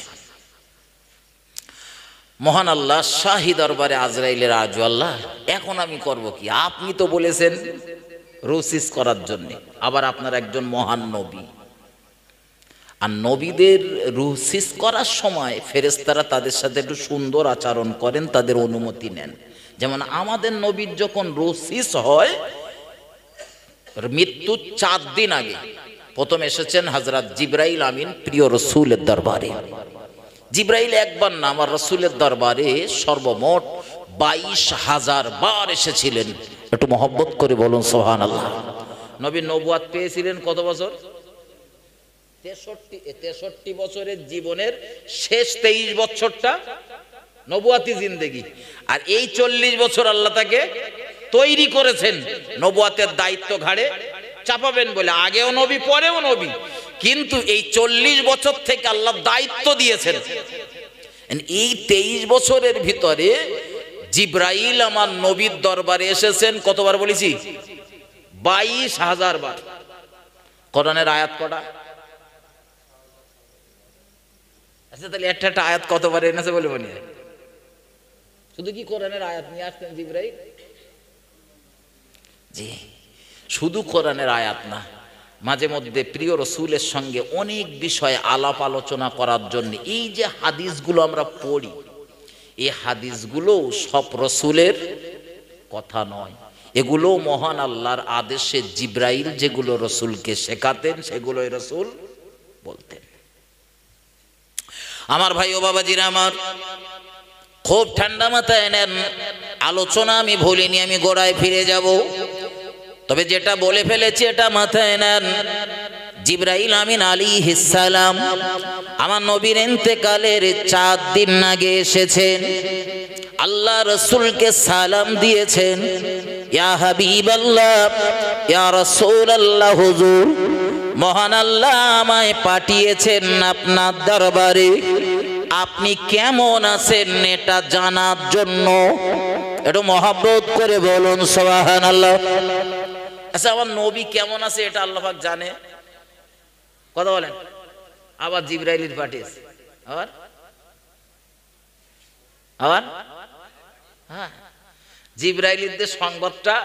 মহান আল্লাহ শাহী দরবারে আজরাইলের আজু আল্লাহ এখন আমি করব কি? আপনি তো বলেছেন রুসিস করার জন্য, আবার আপনার একজন মহান নবী, আর নবীদের রুসিস করার সময় ফেরেশতারা তাদের সাথে একটু সুন্দর আচরণ করেন, তাদের অনুমতি নেন। যেমন আমাদের নবীর যখন রুসিস হয় মৃত্যু 4 দিন আগে প্রথম এসেছেন হযরত জিবরাইল আমিন প্রিয় রসুলের দরবারে। জিবরাইল একবার না, আমার রসুলের দরবারে সর্বমোট 22,000 বার এসেছিলেন। একটু মহব্বত করে বলুন সুবহানাল্লাহ। নবী নবুয়াত পেয়েছিলেন কত বছর? 63 বছরের জীবনের শেষ 23 বছরটা নবুয়াতি জিন্দেগি, আর এই 40 বছর আল্লাহ তাকে তৈরি করেছেন নবুয়াতের দায়িত্ব ঘাড়ে চাপাবেন বলে। আগেও নবী পরেও নবী, কিন্তু এই 40 বছর থেকে আল্লাহ দায়িত্ব দিয়েছেন। এই 23 বছরের ভিতরে জিবরাইল আমার নবীর দরবারে এসেছেন কতবার বলেছি? 22,000 বার। কোরআনের আয়াত কটা? আচ্ছা তাহলে একটা একটা আয়াত কতবার এনেছে বলে বলি? শুধু কি কোরআনের আয়াত নিয়ে আসতেন জিবরাইল? জি, শুধু কোরআনের আয়াত না, মাঝে মধ্যে প্রিয় রসুলের সঙ্গে অনেক বিষয়ে আলাপ আলোচনা করার জন্য এই যে হাদিসগুলো আমরা পড়ি, এই হাদিসগুলো সব রসুলের কথা নয়, এগুলো মহান আল্লাহর আদেশে জিবরাইল যেগুলো রসুলকে শেখাতেন সেগুলোই রসুল বলতেন। আমার ভাই ও বাবাজিরা আমার, খুব ঠান্ডা মাথায় নেন, আলোচনা আমি ভুলিনি, আমি গোড়ায় ফিরে যাব। তবে যেটা বলে ফেলেছি এটা মাথায় নেন, জিবরাইল আমিন আলাইহিস সালাম আমার নবীর ইন্তেকালের 4 দিন আগে এসেছেন। আল্লাহ রাসূলকে সালাম দিয়েছেন, ইয়া হাবিবাল্লাহ, ইয়া রাসূলুল্লাহ, হুজুর মহান আল্লাহ আমায় পাঠিয়েছেন আপনার দরবারে, আপনি কেমন আছেন এটা জানার জন্য। একটু মহব্বত করে বলুন সুবহানাল্লাহ। আচ্ছা, আমার নবী কেমন আছে এটা আল্লাহ পাক জানে, কথা বলেন। আবার জিবরাইলের পাঠিয়েছে, আবার আবার হ্যাঁ, জিবরাইলের সংবাদটা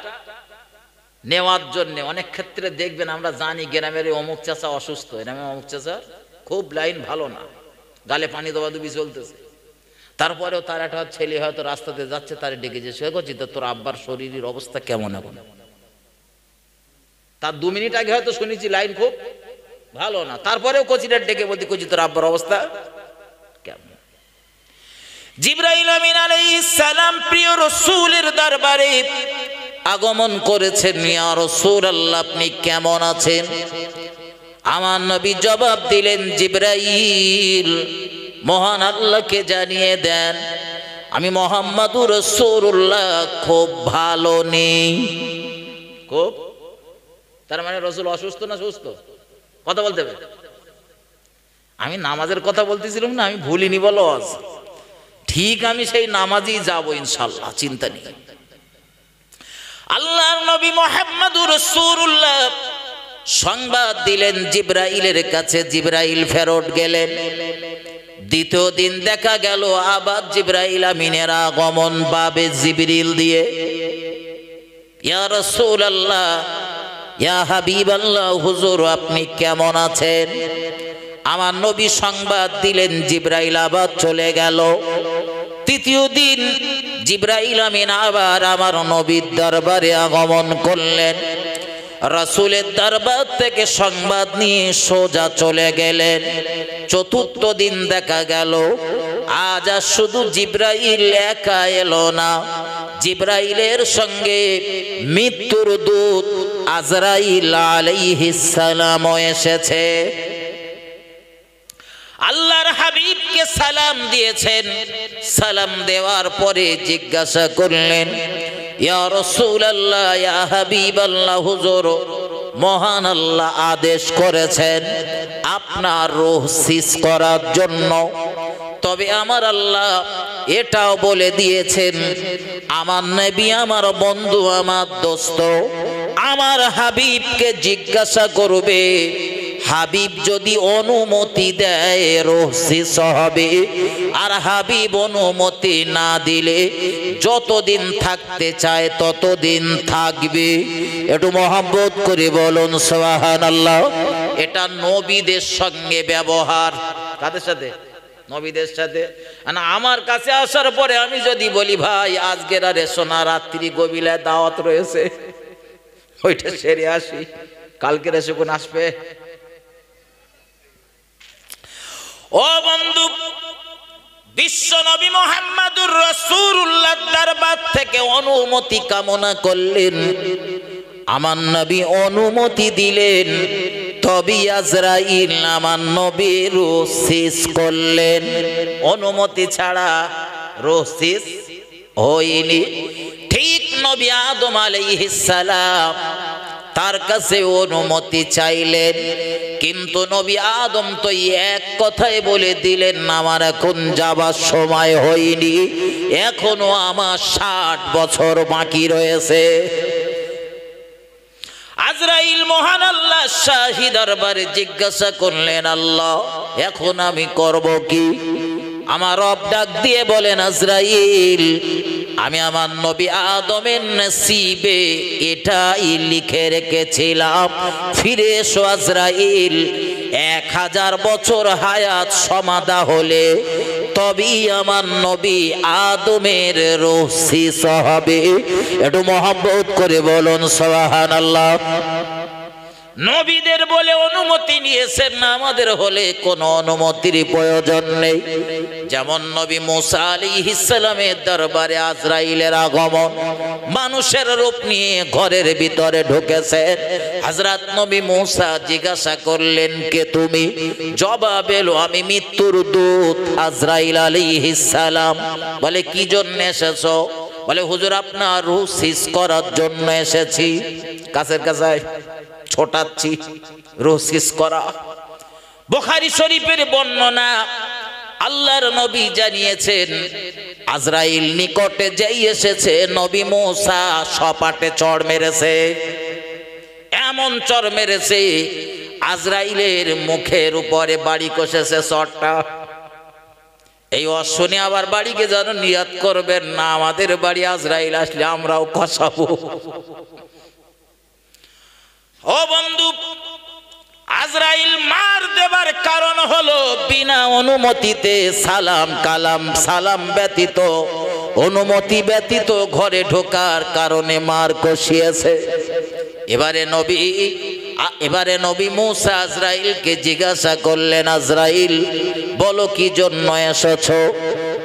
নেওয়ার জন্য। অনেক ক্ষেত্রে দেখবেন আমরা জানি গ্রামের অমুক চাচা অসুস্থ, এরামে অমুক চাচা খুব লাইন ভালো না, গালে পানি দবাদুবি চলতেছে, তারপরেও তার একটা ছেলে হয়তো রাস্তাতে যাচ্ছে, তার ডেকে যে সে করছি তো তোর আব্বার শরীরের অবস্থা কেমন এখন। তার 2 মিনিট আগে হয়তো শুনেছি লাইন খুব ভালো না, তারপরেও কচিটার ডেকে বলতে কচি তোর আব্বার অবস্থা কেমন। জিবরাইল আমিন আলাইহিস সালাম প্রিয় রাসূলের দরবারে আগমন করেছেন। ইয়া রাসূলুল্লাহ, আপনি কেমন আছেন? আমার নবী জবাব দিলেন, জিবরাইল মহান আল্লাহকে জানিয়ে দেন আমি মুহাম্মদুর রাসূলুল্লাহ খুব ভালো নেই। খুব, তার মানে রাসূল অসুস্থ না সুস্থ? কথা বলতে হবে। আমি নামাজের কথা বলতেছিলাম না, আমি ভুলিনি বলো আজ, ঠিক আমি সেই নামাজেই যাব ইনশাআল্লাহ, চিন্তা নেই। আল্লাহর নবী মুহাম্মদুর রাসূলুল্লাহ সংবাদ দিলেন জিবরাইলের কাছে। জিবরাইল ফেরত গেলেন। দ্বিতীয় দিন দেখা গেল আবার জিবরাইল আমিনের আগমন বাবে জিবরিল দিয়ে। ইয়া রাসূলুল্লাহ, ইয়া হাবিবাল্লাহ, হুজুর আপনি কেমন আছেন? আমার নবী সংবাদ দিলেন, জিবরাইল আবার চলে গেল। তৃতীয় দিন জিবরাইল আমিন আবার আমার নবীর দরবারে আগমন করলেন। রাসূলের দরবার থেকে সংবাদ নিয়ে সোজা চলে গেলেন। চতুর্থ দিন দেখা গেল আজ আর শুধু জিবরাইল একা এলো না, জিবরাইলের সঙ্গে মৃত্যুর দূত আজরাইল আলাইহিস সালাম এসেছে। আল্লাহর হাবিবকে সালাম দিয়েছেন। সালাম দেওয়ার পরে জিজ্ঞাসা করলেন, ইয়া রাসূলুল্লাহ, ইয়া হাবিবাল্লাহ, হুজুর মহান আল্লাহ আদেশ করেছেন আপনার রূহ সিজ করার জন্য। তবে আমার আল্লাহ এটাও বলে দিয়েছেন আমার নবী আমার বন্ধু, আমার দোস্ত, আমার হাবিবকে জিজ্ঞাসা করবে, হাবিব যদি অনুমতি দেয় রূহ সিজ হবে, আর হাবিব অনুমতি না দিলে যতদিন থাকতে চায় ততদিন থাকবে। একটু মহব্বত করে বলুন সুবহানাল্লাহ। এটা নবীদের সঙ্গে ব্যবহার। কাদের সাথে? নবীদের সাথে। আমার কাছে আসার পরে আমি যদি বলি ভাই আজকের আর এসো না, রাত্রি গভীরে দাওয়াত রয়েছে, ওইটা সেরে আসি, কালকের এসে কোন আসবে? ও বন্ধু, বিশ্ব নবী মুহাম্মদুর রাসূলুল্লাহ দরবার থেকে অনুমতি কামনা করলেন। আমার নবী অনুমতি দিলেন, তবে আজরাইল আমার নবীর রূহ সিজ করলেন। অনুমতি ছাড়া রূহ সিজ হয়নি। ঠিক নবী আদম আলাইহিস সালাম তার কাছে অনুমতি চাইলেন, কিন্তু নবী আদম তো এক কথায় বলে দিলেন, আমার এখন যাবার সময় হয়নি, এখনো আমার 60 বছর বাকি রয়েছে। আজরাইল মহান আল্লাহ শাহী দরবারে জিজ্ঞাসা করলেন, আল্লাহ এখন আমি করব কি? আমার রব ডাক দিয়ে বলেন, আজরাইল আমি আমার নবী আদমের নসিবে এটাই লিখে রেখেছিলাম, ফিরে এসো আজরাইল। 1000 বছর হায়াত সমাধা হলে তবেই আমার নবী আদমের রূহ সিজ হবে। একটু মহব্বত করে বলুন সুবহানাল্লাহ। নবীদের বলে অনুমতি নিয়েছেন না, আমাদের হলে কোনো অনুমতির প্রয়োজন নেই। যেমন নবী মুসা আলাইহিস সালামের দরবারে আজরাইলের আগমন, মানুষের রূপ নিয়ে ঘরের ভিতরে ঢুকেছে। হযরত নবী মুসা জিজ্ঞাসা করলেন, কে তুমি? জবাব এলো, আমি মৃত্যুর দূত আজরাইল আলাইহিস সালাম। বলে কি জন্য এসেছো? বলে হুজুর আপনার রূহ সিজ করার জন্য এসেছি। কাছের কাছে ছোটাচ্ছি, রূহ সিজ করা। বুখারী শরীফের বর্ণনা, আল্লাহর নবী জানিয়েছেন আজরাইল নিকটে যেই এসেছে নবী মুসা সপাটে চড় মেরেছে। এমন চড় মেরেছে আজরাইলের মুখের উপরে বাড়ি কষেছে চড়টা। এই অশ্বনে আবার বাড়িকে যেন নিয়াত করবেন না, আমাদের বাড়ি আজরাইল আসলে আমরাও কষাবো। ও বন্ধু, আজরাইল মার দেবার কারণ হলো বিনা অনুমতিতে সালাম কালাম সালাম ব্যতীত, অনুমতি ব্যতীত ঘরে ঢোকার কারণে মার কষিয়েছে। এবারে নবী মুসা আজরাইলকে জিজ্ঞাসা করলেন, আজরাইল বলো কি জন্য এসেছো?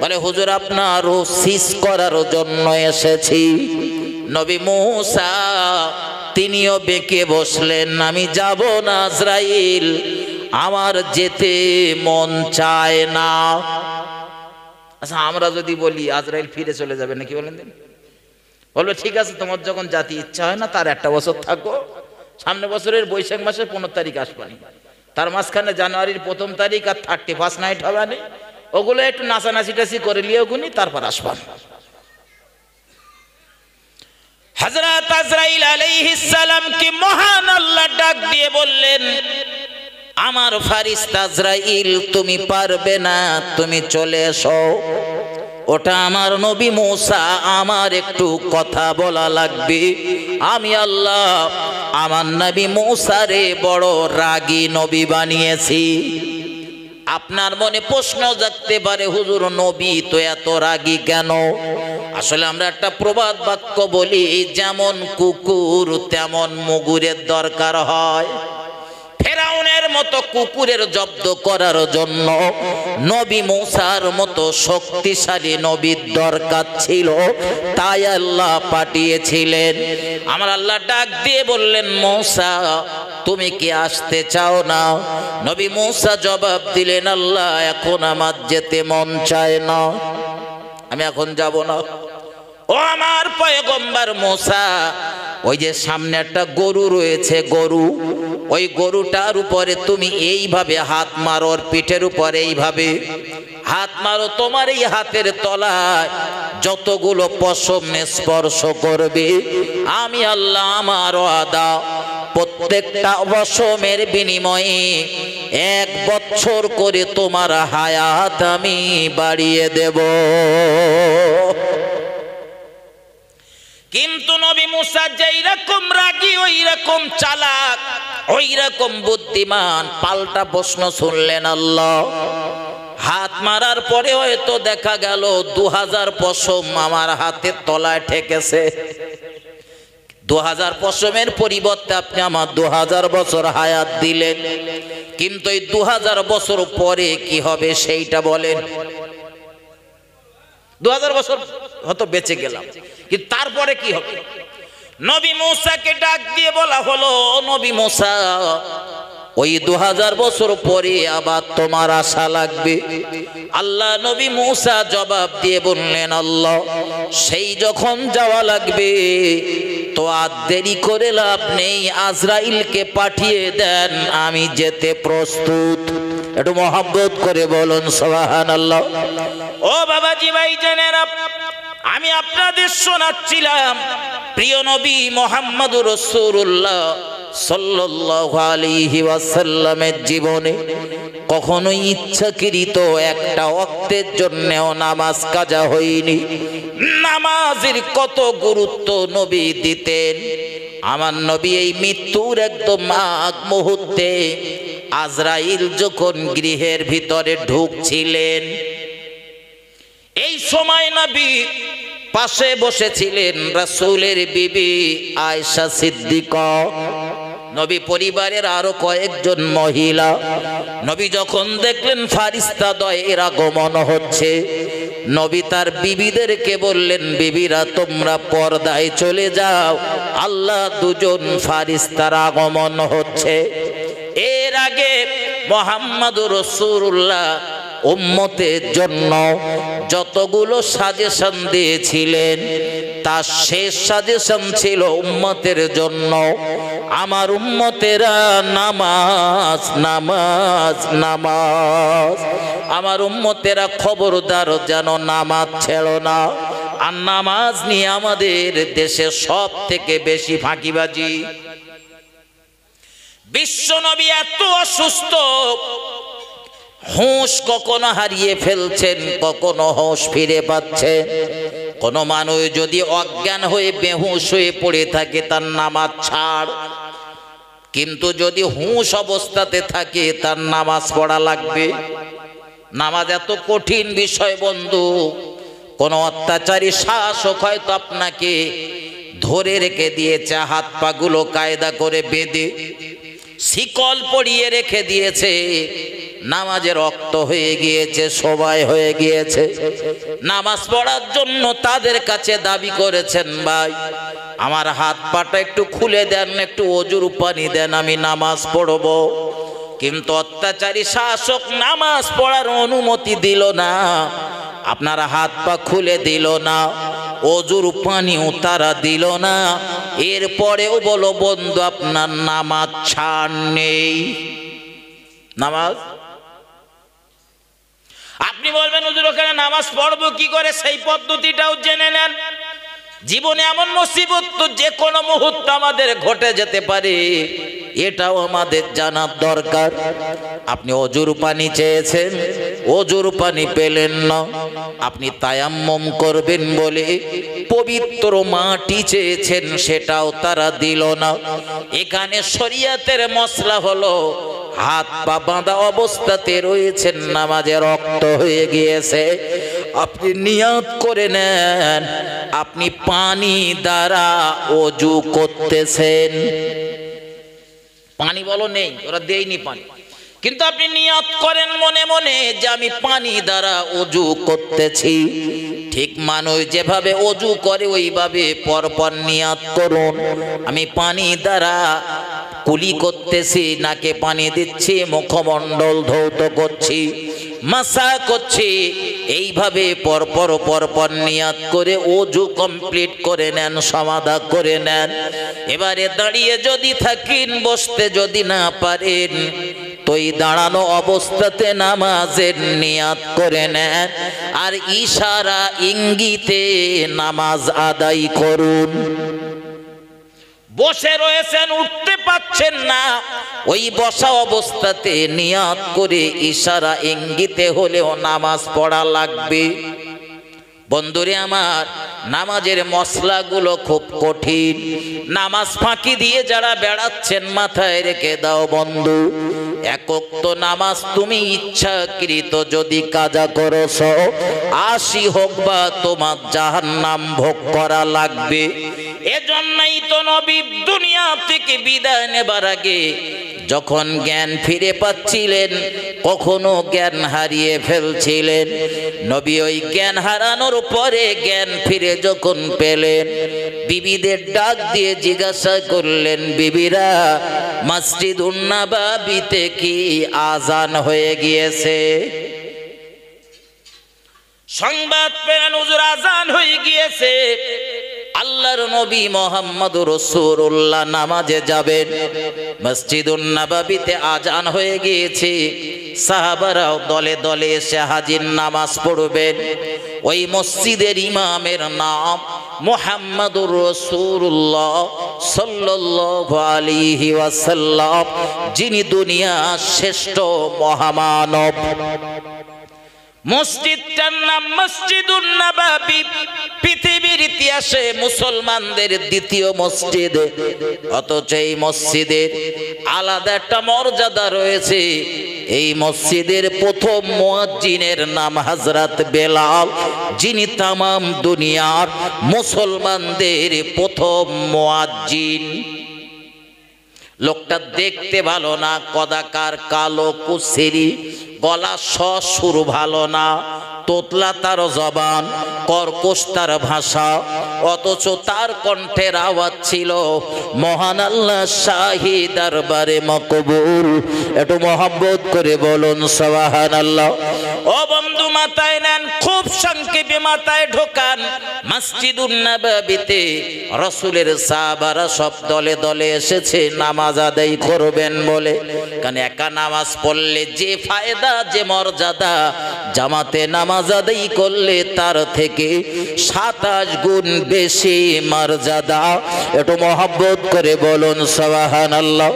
বলে হুজুর আপনার রূহ সিজ করার জন্য এসেছি। নবী মুসা তিনিও বেঁকে বসলেন, আমি যাব না আজরাইল, আমার যেতে মন চায় না। আচ্ছা আমরা যদি বলি আজরাইল ফিরে চলে যাবে নাকি বলেন দিন? বলবে ঠিক আছে, তোমার যখন জাতি ইচ্ছা হয় না তার একটা বছর থাকো, সামনে বছরের বৈশাখ মাসের 15 তারিখ আসবানি, তার মাঝখানে জানুয়ারির 1 তারিখ আর 31 নাইট হবে না, ওগুলো একটু নাচানাচি টাচি করে নিয়ে ওগুনি, তারপর আসবান। হযরত আজরাইল আলাইহিস সালাম কি মহান আল্লাহ ডাক দিয়ে বললেন, আমার ফারিস্তা আজরাইল তুমি পারবে না, তুমি চলে এসো। ওটা আমার নবী মুসা, আমার একটু কথা বলা লাগবে। আমি আল্লাহ আমার নবী মুসারে বড় রাগী নবী বানিয়েছি। আপনার মনে প্রশ্ন জাগতে পারে, হুজুর নবী তো এত রাগী কেন? আসলে আমরা একটা প্রবাদ বাক্য বলি, যেমন কুকুর তেমন মুগুরের দরকার হয়। ফেরাউনের মতো কুকুরের জব্দ করার জন্য নবী মুসার মতো শক্তিশালী নবীর দরকার ছিল, তাই আল্লাহ পাঠিয়েছিলেন। আমার আল্লাহ ডাক দিয়ে বললেন, মুসা তুমি কি আসতে চাও না? নবী মুসা জবাব দিলেন, আল্লাহ এখন আমার যেতে মন চায় না, আমি এখন যাব না। ও আমার পয়গম্বর মুসা, ওই যে সামনে একটা গরু রয়েছে, গরু, ওই গরুটার উপরে তুমি এইভাবে হাত মারো, ওর পিঠের উপরে এইভাবে হাত মারো, তোমার এই হাতের তলায় যতগুলো পশম স্পর্শ করবে, আমি আল্লাহ আমার ওয়াদা প্রত্যেকটা পশমের বিনিময়ে 1 বছর করে তোমার হায়াত আমি বাড়িয়ে দেব। কিন্তু নবী মুসা যেই রকম রাগী, ওই রকম চালাক, ওই রকম বুদ্ধিমান, পাল্টা প্রশ্ন শুনলেন আল্লাহ। হাত মারার পরে হয়তো দেখা গেল 2000 পশম আমার হাতের তলায় ঠেকেছে। 2000 পশমের পরিবর্তে আপনি আমার 2000 বছর হায়াত দিলেন, কিন্তু এই 2000 বছর পরে কি হবে সেইটা বলেন। 2000 বছর হয়তো বেঁচে গেলাম, কিন্তু তারপরে কি হবে? নবী মুসাকে ডাক দিয়ে বলা হলো, নবী মুসা ওই 2000 বছর পরে আবার তোমার আশা লাগবে। আল্লাহ নবী মুসা জবাব দিয়ে বললেন, আল্লাহ সেই যখন যাওয়া লাগবে তো আর দেরি করে লাভ নেই, আজরাইলকে পাঠিয়ে দেন, আমি যেতে প্রস্তুত। একটু মহব্বত করে বলুন সুবহানাল্লাহ। ও বাবাজি ভাইজানেরা, আমি আপনাদের শোনাচ্ছিলাম প্রিয় নবী মুহাম্মদুর রাসূলুল্লাহ সাল্লাল্লাহু আলাইহি ওয়াসাল্লামের জীবনে কখনোই ইচ্ছাকৃত একটা ওয়াক্তের জন্যও নামাজ কাজা হয়নি। নামাজের কত গুরুত্ব নবী দিতেন। আমার নবী এই মৃত্যুর একদম আগ মুহূর্তে আজরাইল যখন গৃহের ভিতরে ঢুকছিলেন, এই সময় নবী পাশে বসেছিলেন রাসূলের বিবি আয়েশা সিদ্দিকা। নবী পরিবারের আরো কয়েকজন মহিলা নবী যখন দেখলেন ফারিস্তাদ্বয় এর আগমন হচ্ছে, নবী তার বিবিদেরকে বললেন, বিবিরা তোমরা পর্দায় চলে যাও, আল্লাহ দুজন ফারিস্তার আগমন হচ্ছে। এর আগে মুহাম্মদুর রাসূলুল্লাহ উম্মতের জন্য যতগুলো সাজেশন দিয়েছিলেন তার শেষ সাজেশন ছিল উম্মতের জন্য, আমার উম্মতেরা নামাজ নামাজ নামাজ, আমার উম্মতেরা খবরদার যেন নামাজ ছেড়ো না। আর নামাজ নিয়ে আমাদের দেশে সব থেকে বেশি ফাঁকিবাজি। বিশ্ব নবী এত অসুস্থ, হুঁশ কখনো হারিয়ে ফেলছেন, কখনো হুঁশ ফিরে পাচ্ছেন। কোন মানুষ যদি অজ্ঞান হয়ে বেহুশ হয়ে পড়ে থাকে তার নামাজ ছাড়, কিন্তু যদি হুঁশ অবস্থাতে থাকে তার নামাজ পড়া লাগবে। নামাজ এত কঠিন বিষয় বন্ধু, কোন অত্যাচারী শাসক হয়তো আপনাকে ধরে রেখে দিয়েছে, হাত পা গুলো কায়দা করে বেঁধে শিকল পরিয়ে রেখে দিয়েছে, নামাজে রক্ত হয়ে গিয়েছে, সবাই হয়ে গিয়েছে। নামাজ পড়ার জন্য তাদের কাছে দাবি করেছেন, ভাই আমার হাত পাটা একটু খুলে দেন, একটু অজুর পানি দেন, আমি নামাজ পড়ব। কিন্তু অত্যাচারী শাসক নামাজ পড়ার অনুমতি দিল না, আপনার হাত পা খুলে দিল না, অজুর পানিও তারা দিল না। এরপরেও বলো বন্ধু আপনার নামাজ ছাড় নেই। নামাজ আপনি বলবেন হুজুর ওখানে নামাজ পড়বো কি করে, সেই পদ্ধতিটাও জেনে নেন। জীবনে এমন মুসিবত তো যে কোনো মুহূর্তে আমাদের ঘটে যেতে পারে, এটাও আমাদের জানার দরকার। আপনি অজুর পানি চেয়েছেন, অজুর পানি পেলেন না, আপনি তায়াম্মুম করবেন বলে পবিত্র মাটি চেয়েছেন, সেটাও তারা দিল না। এখানে শরীয়তের মসলা হলো হাত পা বাঁধা অবস্থাতে রয়েছেন, নামাজে রক্ত হয়ে গিয়েছে, আপনি নিয়ত করে নেন আপনি পানি দ্বারা অজু করতেছেন। পানি বলো নেই, ওরা দেয়নি পানি, কিন্তু আপনি নিয়ত করেন মনে মনে যে আমি পানি দ্বারা অজু করতেছি। ঠিক মানুষ যেভাবে অজু করে ওইভাবে পরপর নিয়ত করুন, আমি পানি দ্বারা কুলি করতেছি, নাকে পানি দিচ্ছি, মুখমণ্ডল ধৌত করছি, মাসা করছি, এইভাবে পরপর পরপর নিয়াত করে ওযু কমপ্লিট করে নেন, সমাধা করে নেন। এবারে দাঁড়িয়ে যদি থাকেন, বসতে যদি না পারেন, তো এই দাঁড়ানো অবস্থাতে নামাজের নিয়াত করে নেন, আর ইশারা ইঙ্গিতে নামাজ আদায় করুন। বসে রয়েছেন, উঠতে পাচ্ছেন না, ওই বসা অবস্থাতে নিয়াত করে ইশারা ইঙ্গিতে হলেও নামাজ পড়া লাগবে। বন্ধুরে আমার, নামাজের মশলাগুলো খুব কঠিন। নামাজ ফাঁকি দিয়ে যারা বেড়াচ্ছেন মাথায় রেখে দাও বন্ধু, একক তো নামাজ তুমি ইচ্ছাকৃত যদি কাজা করছ, ৮০ হোক বা তোমার জাহান্নাম ভোগ করা লাগবে। এজন্যই তো নবী দুনিয়া থেকে বিদায় নেবার আগে যখন জ্ঞান ফিরে পাচ্ছিলেন, কখনো জ্ঞান হারিয়ে ফেলছিলেন, নবী ওই জ্ঞান হারানোর পরে জ্ঞান ফিরে যখন পেলেন, বিবিদের ডাক দিয়ে জিজ্ঞাসা করলেন, বিবিরা মসজিদুন নববীতে কি আজান হয়ে গিয়েছে? সংবাদ পেলেন হুজুর আজান হয়ে গিয়েছে। আল্লাহর নবী মুহাম্মদুর রাসূলুল্লাহ নামাজে যাবেন, মসজিদুন নববীতে আজান হয়ে গিয়েছে, সাহাবারাও দলে দলে এসে হাজির, নামাজ পড়বেন। ওই মসজিদের ইমামের নাম মুহাম্মদুর রাসূলুল্লাহ সাল্লাল্লাহু আলাইহি ওয়াসাল্লাম, যিনি দুনিয়ার শ্রেষ্ঠ মহামানব। মসজিদটার নাম মসজিদুন নববী, পৃথিবীর ইতিহাসে মুসলমানদের দ্বিতীয় মসজিদ, অথচ এই মসজিদের আলাদা একটা মর্যাদা রয়েছে। এই মসজিদের প্রথম মুয়াজ্জিনের নাম হযরত বেলাল, যিনি তামাম দুনিয়ার মুসলমানদের প্রথম মুয়াজ্জিন। লোকটা দেখতে ভালো না, কদাকার, কালো, কুচ্ছিরি, গলা সুর ভালো না, তোতলা তার জবান, কর্কশ তার ভাষা, অথচ তার কণ্ঠের আওয়াজ ছিল মহান আল্লাহ শাহী দরবারে মকবুল। একটু মহব্বত করে বলুন সুবহানাল্লাহ। ও বন্ধু মাথায় নেন, খুব সংক্ষেপে মাথায় ঢোকান। মসজিদুন নববীতে রাসূলের সাহাবারা সব দলে দলে এসেছে নামাজ আদায় করবেন বলে। কারণ একা নামাজ পড়লে যে ফায়দা, যে মর্যাদা, জামাতে নামাজ আদায় করলে তার থেকে 27 গুণ বেশি মর্যাদা। একটু মহব্বত করে বলুন সুবহানাল্লাহ।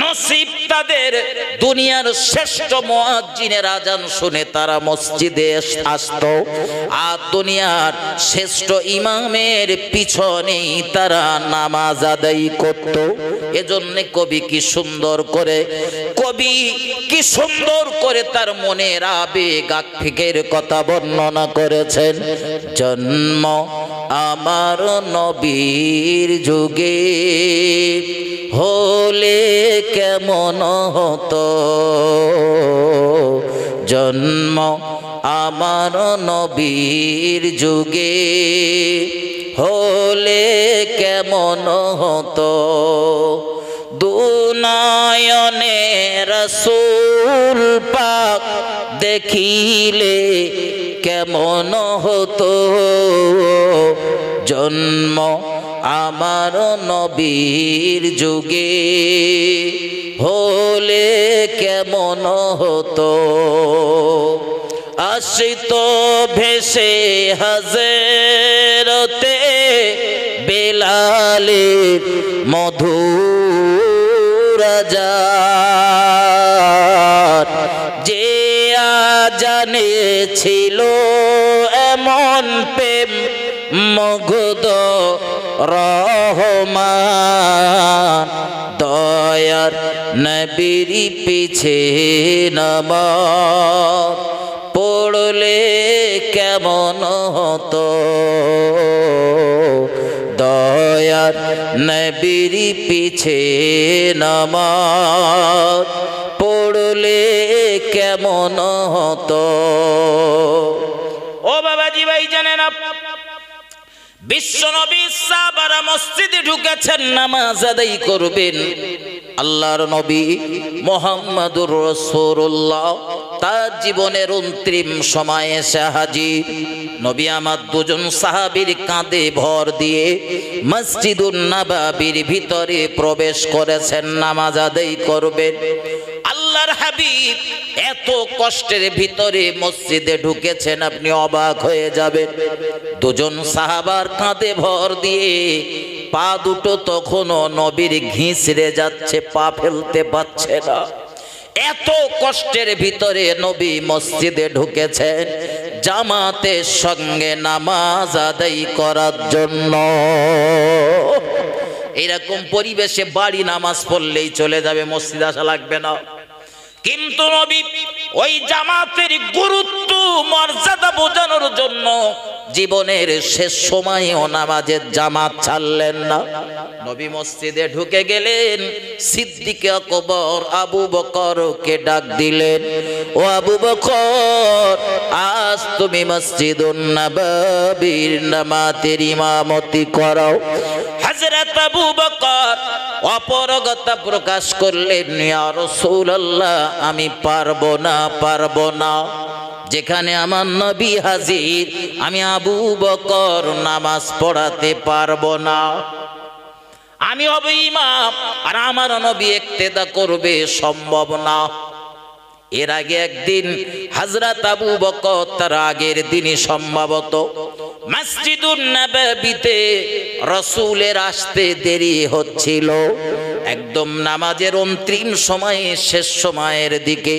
নসিব তাদের, দুনিয়ার শ্রেষ্ঠ মুয়াজ্জিনের আজান শুনে তারা মসজিদে আসতো, আর দুনিয়ার শ্রেষ্ঠ ইমামের পিছনেই তারা নামাজ আদায় করত। এজন্য কবি কি সুন্দর করে তার মনের আবেগ আবেগের কথা বর্ণনা করেছেন। জন্ম আমার নবীর যুগে হলে কেমন হতো, জন্ম আমার নবীর যুগে হলে কেমন হতো, দুনয়নে রাসূল পাক দেখিলে কেমন হতো, জন্ম আমার নবীর যুগে হলে কেমন হতো। আসিত ভেসে হযরতে বেলালের মধুর আযান, যে আজানে ছিল এমন প্রেম মুগ্ধ রহমান, দয়ার নবীর পিছে নামাজ পড়লে কেমন হতো, দয়ার নবীর পিছে নামাজ পড়লে কেমন হতো। ও বাবাজি ভাই জানেন, বিশ্ব নবী সাহাবারা মসজিদে ঢুকেছেন নামাজ আদায় করবেন। আল্লাহর নবী মুহাম্মদুর রাসূলুল্লাহ তার জীবনের অন্তিম সময়ে এসে হাজির। নবী আমার দুজন সাহাবীর কাঁধে ভর দিয়ে মসজিদুন নববীর ভিতরে প্রবেশ করেছেন, নামাজ আদায় করবেন। আল্লাহর হাবিব এত কষ্টের ভিতরে মসজিদে ঢুকেছেন, আপনি অবাক হয়ে যাবেন। দুজন সাহাবার কাঁধে ভর দিয়ে পা দুটো তখনও নবীর ঘিঁচড়ে যাচ্ছে, পা ফেলতে পারছে না। এত কষ্টের ভিতরে নবী মসজিদে ঢুকেছেন জামাতের সঙ্গে নামাজ আদায় করার জন্য। এরকম পরিবেশে বাড়ি নামাজ পড়লেই চলে যাবে, মসজিদ আসা লাগবে না। কিন্তু নবী ওই জামাতের গুরুত্ব মর্যাদা বোঝানোর জন্য জীবনের শেষ সময়েও নামাজের জামাত ছাড়লেন না। নবী মসজিদে ঢুকে গেলেন, সিদ্দিক আকবর আবু বকরকে ডাক দিলেন, ও আবু বকর, আজ তুমি মসজিদুন নববীর নামাজের ইমামতি করো। হযরত আবু বকর অপারগতা প্রকাশ করলেন, ইয়া রাসূলুল্লাহ, আমি পারবো না। যেখানে আমার নবী হাজির, আমি আবু বকর নামাজ পড়াতে পারবো না। আমি হব ইমাম আর আমার নবী ইক্তেদা করবে, সম্ভব না। এর আগে একদিন হযরত আবু বকর তার আগের দিনই সম্ভবত মসজিদুন নববীতে রাসূলের আসতে দেরি হচ্ছিল। একদম নামাজের অন্তিম সময়ে, শেষ সময়ের দিকে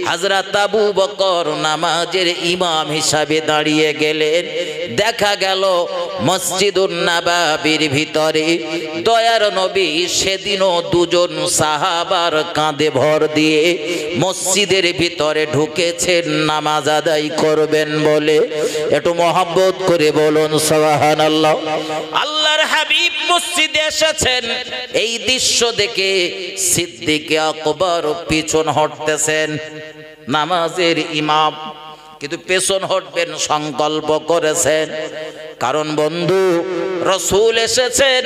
হযরত আবু বকর নামাজের ইমাম হিসাবে দাঁড়িয়ে গেলেন। দেখা গেল মসজিদুন নববীর ভিতরে দয়ার নবী সেদিনও দুজন সাহাবার কাঁধে ভর দিয়ে মসজিদের ভিতরে ঢুকেছেন নামাজ আদায় করবেন বলে। একটু মহব্বত করে বলুন সুবহানাল্লাহ। আল্লাহর হাবিব মসজিদে এসেছেন, এই দৃশ্য দেখে সিদ্দিক আকবর পিছন হটতেছেন, নামাজের ইমাম কিন্তু পেছন হটবেন সংকল্প করেছেন। কারণ বন্ধু, রাসূল এসেছেন,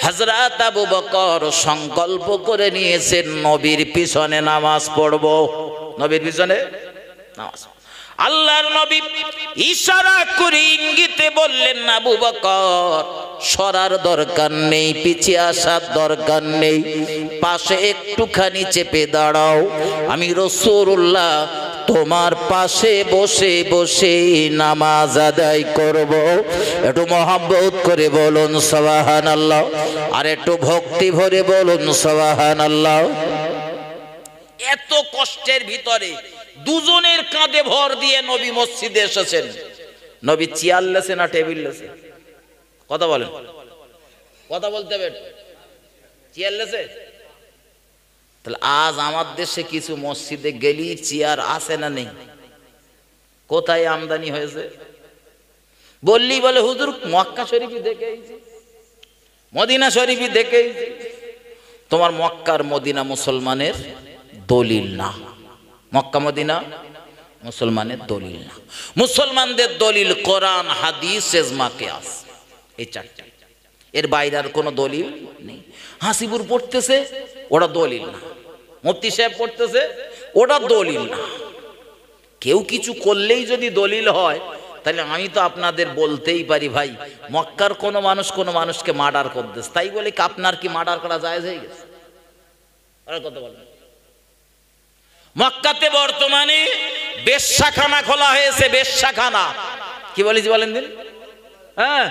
হযরত আবু বকর সংকল্প করে নিয়েছেন নবীর পিছনে নামাজ পড়ব, নবীর পিছনে নামাজ। আল্লাহর নবী ইশারা করে ইঙ্গিতে বললেন, আবু বকর সরার দরকার নেই, পিছিয়ে আসার দরকার নেই, পাশে একটুখানি চেপে দাঁড়াও, আমি রাসূলুল্লাহ তোমার পাশে বসে বসে নামাজ আদায় করব। একটু মহব্বত করে বলুন সুবহানাল্লাহ, আর একটু ভক্তি ভরে বলুন সুবহানাল্লাহ। এত কষ্টের ভিতরে দুজনের কাঁধে ভর দিয়ে নবী মসজিদে এসেছেন। নবী চেয়ার লেছে না টেবিল লেছে? কথা বলেন, কথা বলতে হবে। চেয়ার লেছে? তাহলে আজ আমার দেশে কিছু মসজিদে গেলি চেয়ার আছে না নেই? কোথায় আমদানি হয়েছে? বললি বলে হুজুর মক্কা শরীফই দেখে এসেছি, মদিনা শরীফই দেখে এসেছি। তোমার মক্কার মদিনা মুসলমানের দলিল না, মক্কা মদিনা মুসলমানের দলিল না। মুসলমানদের দলিল কোরআন, হাদিস, ইজমা, কিয়াস, এই চারটি, এর বাইরে আর কোনো দলিল নেই। হাসিপুর পড়তেছে, ওটা দলিল না। মুফতি সাহেব পড়তেছে, ওটা দলিল না। কেউ কিছু করলেই যদি দলিল হয়, তাহলে আমি তো আপনাদের বলতেই পারি, ভাই মক্কার কোনো মানুষ কোনো মানুষকে মার্ডার করতেছে, তাই বলে কি আপনার কি মার্ডার করা জায়েজ হয়ে গেছে? আর কথা বলেন। মক্কাতে বর্তমানে বেশ্যাখানা খোলা হয়েছে, বেশ্যাখানা, কি বলেছি বলেন দিন? হ্যাঁ,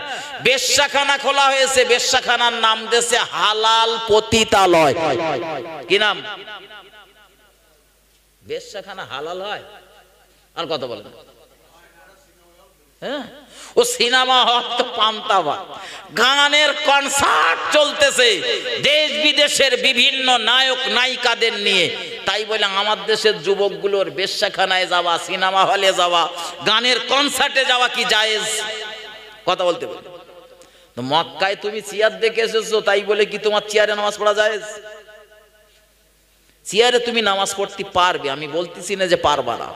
বেশ্যাখানা খোলা হয়েছে। বেশ্যাখানার নাম দিয়েছে হালাল পতিতালয়। কি নাম? বেশ্যাখানা হালাল হয়? আর কথা বলেন। হ্যাঁ, ও সিনেমা হল তো পান্তাবা, গানের কনসার্ট চলতেছে দেশ বিদেশের বিভিন্ন নায়ক নায়িকাদের নিয়ে। তাই বলে আমার দেশের যুবকগুলোর বেশ্যাখানায় যাওয়া, সিনেমা হলে যাওয়া, গানের কনসার্টে যাওয়া কি জায়েজ? কথা বলতে বলে। মক্কায় তুমি চেয়ার দেখে এসেছো, তাই বলে কি তোমার চেয়ারে নামাজ পড়া জায়েজ? চেয়ারে তুমি নামাজ পড়তে পারবে, আমি বলতেছি না যে পারবা না,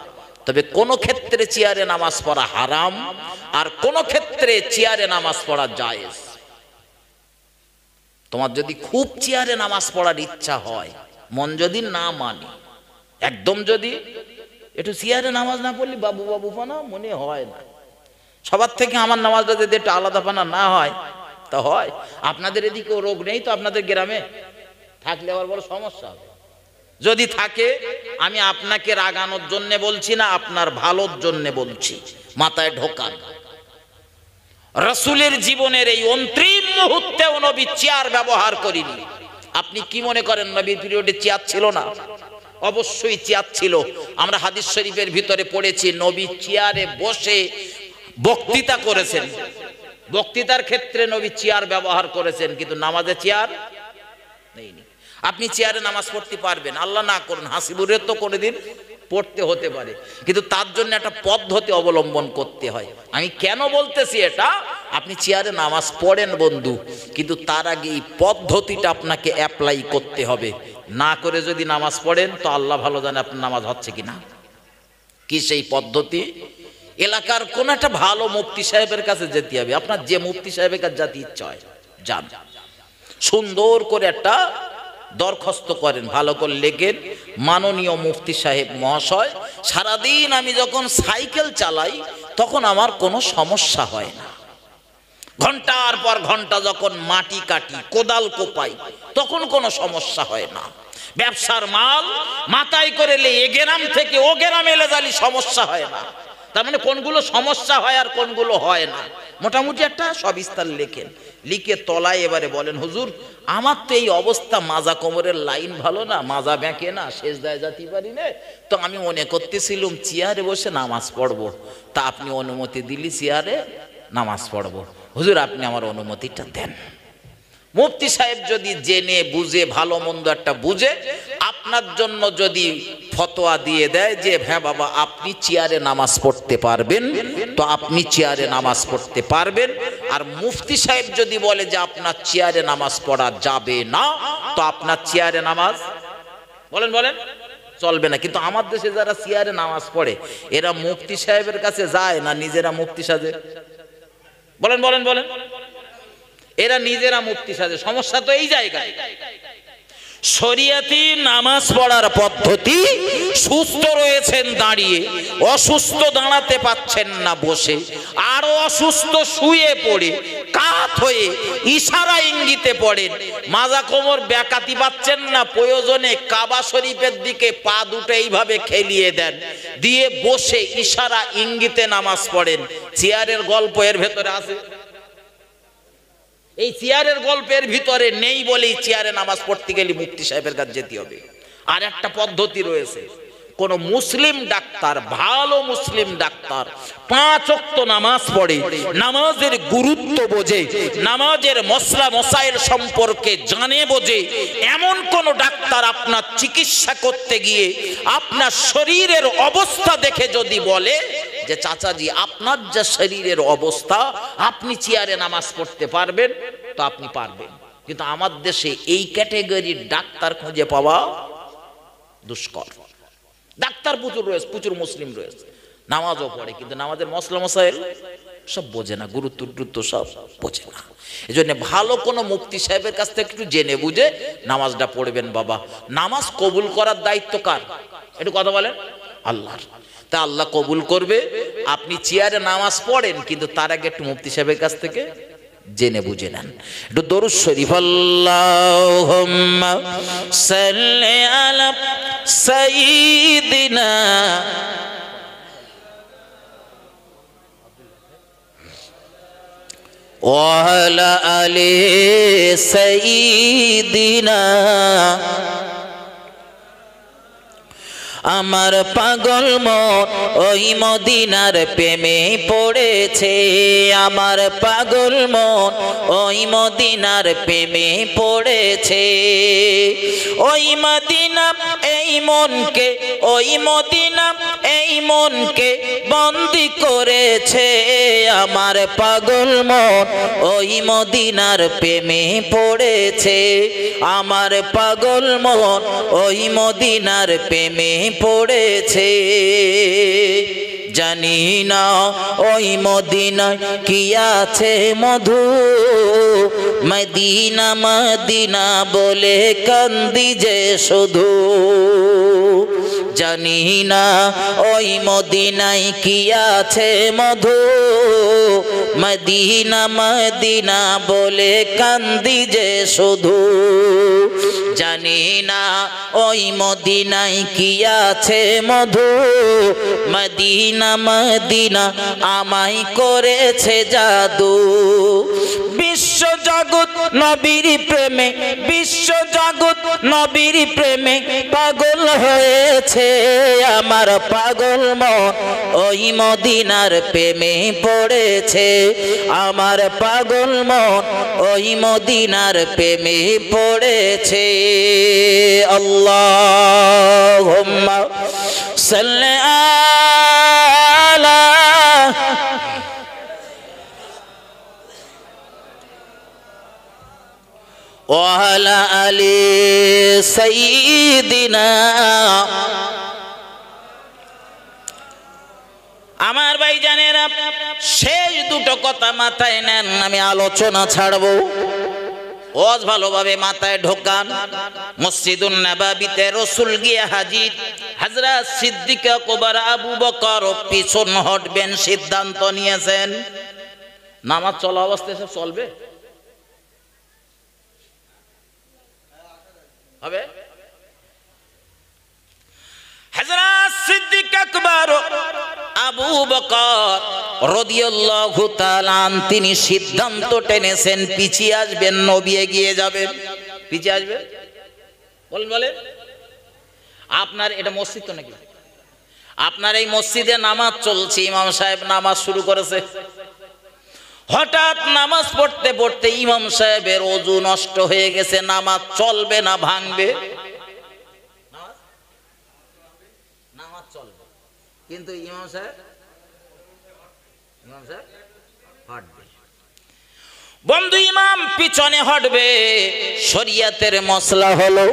তবে কোন ক্ষেত্রে চেয়ারে নামাজ পড়া হারাম, আর কোন ক্ষেত্রে চেয়ারে নামাজ পড়া জায়েজ। তোমার যদি খুব চেয়ারে নামাজ পড়ার ইচ্ছা হয়, মন যদি না মানে, একদম যদি একটু চেয়ারে নামাজ না পড়লে বাবু বাবু পানা মনে হয় না, সবার থেকে আমার নামাজটা যদি একটু আলাদা পানা না হয়, তা হয়। আপনাদের এদিকেও রোগ নেই তো? আপনাদের গ্রামে থাকলে আবার বড় সমস্যা হবে। যদি থাকে, আমি আপনাকে রাগানোর জন্য বলছি না, আপনার ভালোর জন্য বলছি, মাথায় ঢোকান। রাসূলের জীবনের এই অন্তিম মুহূর্তেও নবী চেয়ার ব্যবহার করেনি। আপনি কি মনে করেন নবীর পিরিয়ডে চেয়ার ছিল না? অবশ্যই চেয়ার ছিল। আমরা হাদিস শরীফের ভিতরে পড়েছি, নবী চেয়ারে বসে বক্তৃতা করেছেন। বক্তৃতার ক্ষেত্রে নবী চেয়ার ব্যবহার করেছেন, কিন্তু নামাজে চেয়ার নেই। আপনি চেয়ারে নামাজ পড়তে পারবেন, আল্লাহ না করুন হাসিবুরের তো কোনোদিন পড়তে হতে পারে, কিন্তু তার জন্য একটা পদ্ধতি অবলম্বন করতে হয়। আমি কেন বলতেছি এটা? আপনি চেয়ারে নামাজ পড়েন বন্ধু, কিন্তু তার আগে এই পদ্ধতিটা আপনাকে অ্যাপ্লাই করতে হবে। না করে যদি নামাজ পড়েন, তো আল্লাহ ভালো জানে আপনার নামাজ হচ্ছে কিনা। কি সেই পদ্ধতি? এলাকার কোন একটা ভালো মুফতি সাহেবের কাছে যেতে হবে। আপনার যে মুফতি সাহেবের কাছে যেতে ইচ্ছা হয় যান, সুন্দর করে একটা দরখাস্ত করেন, ভালো করে লেখেন, মাননীয় মুফতি সাহেব মহাশয়, সারাদিন আমি যখন সাইকেল চালাই তখন আমার কোনো সমস্যা হয় না, ঘন্টার পর ঘন্টা যখন মাটি কাটি, কোদাল কোপাই, তখন কোনো সমস্যা হয় না, ব্যবসার মাল মাথায় করে এ গ্রাম থেকে ও গ্রামে এলে যালি সমস্যা হয় না। তার মানে কোনগুলো সমস্যা হয় আর কোনগুলো হয় না, মোটামুটি একটা সবিস্তার লেখেন। লিখে তলায় এবারে বলেন, হুজুর আমার তো এই অবস্থা, মাজা কোমরের লাইন ভালো না, মাজা ব্যাঁকে না, সেজদায় যেতে পারি না, তো আমি মনে করতেছিলাম চেয়ারে বসে নামাজ পড়বো, তা আপনি অনুমতি দিলি চেয়ারে নামাজ পড়বো, হুজুর আপনি আমার অনুমতিটা দেন। মুফতি সাহেব যদি জেনে বুঝে ভালো মন্দ একটা বুঝে আপনার জন্য যদি ফতোয়া দিয়ে দেয় যে হ্যাঁ বাবা আপনি চেয়ারে নামাজ পড়তে পারবেন, তো আপনি চেয়ারে নামাজ পড়তে পারবেন। আর মুফতি সাহেব যদি বলে যে আপনার চেয়ারে নামাজ পড়া যাবে না, তো আপনার চেয়ারে নামাজ বলেন চলবে না। কিন্তু আমার দেশে যারা চেয়ারে নামাজ পড়ে এরা মুফতি সাহেবের কাছে যায় না নিজেরা মুফতি সাজে? বলেন এরা নিজেরা মুফতি সাজে। সমস্যা তো এই জায়গায়। শরিয়াতি নামাজ পড়ার পদ্ধতি, সুস্থ রয়েছেন দাঁড়িয়ে, অসুস্থ দাঁড়াতে পাচ্ছেন না বসে, আরো অসুস্থ শুয়ে পড়ে কাত হয়ে ইশারা ইঙ্গিতে পড়েন, মাজা কোমর ব্যাকাতি পাচ্ছেন না, প্রয়োজনে কাবা শরীফের দিকে পা দুটো এইভাবে খেলিয়ে দেন, দিয়ে বসে ইশারা ইঙ্গিতে নামাজ পড়েন। চেয়ারের গল্প এর ভেতরে আছে? এই চেয়ারের গল্পের ভিতরে নেই বলেই চেয়ারে নামাজ পড়তে গেলে মুফতি সাহেবের কাছে যেতে হবে। আর একটা পদ্ধতি রয়েছে, কোন মুসলিম ডাক্তার, ভালো মুসলিম ডাক্তার 5 ওয়াক্ত নামাজ পড়ে, নামাজের গুরুত্ব বোঝে, নামাজের মসলা মসাইল সম্পর্কে জানে বোঝে, এমন কোন ডাক্তার আপনার চিকিৎসা করতে গিয়ে আপনার শরীরের অবস্থা দেখে যদি বলে যে চাচাজি আপনার যা শরীরের অবস্থা আপনি চেয়ারে নামাজ পড়তে পারবেন, তো আপনি পারবেন। কিন্তু আমার দেশে এই ক্যাটাগরির ডাক্তার খুঁজে পাওয়া দুষ্কর। ডাক্তার প্রচুর রয়েছে, প্রচুর মুসলিম রয়েছে, নামাজও পড়ে, কিন্তু নামাজের মসলা মসাইল সব বোঝে না, গুরুত্ব সব বোঝে না। এই জন্য ভালো কোনো মুফতি সাহেবের কাছ থেকে একটু জেনে বুঝে নামাজটা পড়বেন। বাবা, নামাজ কবুল করার দায়িত্ব কার? একটু কথা বলেন। আল্লাহর। তা আল্লাহ কবুল করবে। আপনি চেয়ারে নামাজ পড়েন, কিন্তু তার আগে একটু মুফতি সাহেবের কাছ থেকে জেনে বুঝে নেন। একটু দরুদ শরীফ, আল্লাহুম্মা সাল্লি আলা সাইয়্যিদিনা ওয়া আলা আলি সাইয়্যিদিনা। আমার পাগল মন ওই মদিনার প্রেমে পড়েছে, আমার পাগল মন ওই মদিনার প্রেমে পড়েছে। ওই মদিনা এই মনকে, ওই মদিনা এই মনকে বন্দি করেছে, আমার পাগল মন ওই মদিনার প্রেমে পড়েছে, আমার পাগল মন ওই মদিনার প্রেমে পড়েছে। জানি না ওই মদিনায় কি আছে মধু, মদিনা মদিনা বলে কান্দি যে শুধু। জানি না ওই মদিনায় কি আছে মধু, মদিনা মদিনা বলে কান্দি যে শুধু। জানি না ওই মদিনায় কি আছে মধু, মদিনা মদিনা আমায় করেছে জাদু। বিশ্ব জগৎ নবীর প্রেমে, বিশ্ব জগৎ নবীর প্রেমে পাগল হয়েছে, আমার পাগল মন ওই মদিনার প্রেমে পড়েছে, আমার পাগল মন ওই মদিনার প্রেমে পড়েছে। আল্লাহুম্মা সাল্লি আলা ওয়া আলা আলি সাইয়্যিদিনা। আমার ভাইজানেরা, শেষ দুটো কথা মাথায় নেন, আমি আলোচনা ছাড়বো। ওয়াজ ভালোভাবে মাথায় ঢোকান। মসজিদুন নববীতে রাসূল গিয়ে হাজির, হযরত সিদ্দিক আকবর আবু বকর পিছন হটবেন সিদ্ধান্ত নিয়েছেন। নামাজ চলা অবস্থায় সব চলবে হবে। হযরত সিদ্দিক আকবর আবু বকর রাদিয়াল্লাহু তাআলা তিনি সিদ্ধান্ত টেনেছেন পিছিয়ে আসবেন, নবী এগিয়ে যাবেন। পিছিয়ে আসবেন বলেন। আপনার এটা মসজিদ তো নাকি? আপনার এই মসজিদে নামাজ চলছে, ইমাম সাহেব নামাজ শুরু করেছে, হঠাৎ নামাজ পড়তে পড়তে ইমাম সাহেবের ওযু নষ্ট হয়ে গেছে, নামাজ চলবে না ভাঙবে? নামাজ চলবে, কিন্তু ইমাম সাহেব হাঁটবে। বন্ধু, ইমাম পিছনে হাঁটবে, শরিয়াতের মসলা হলো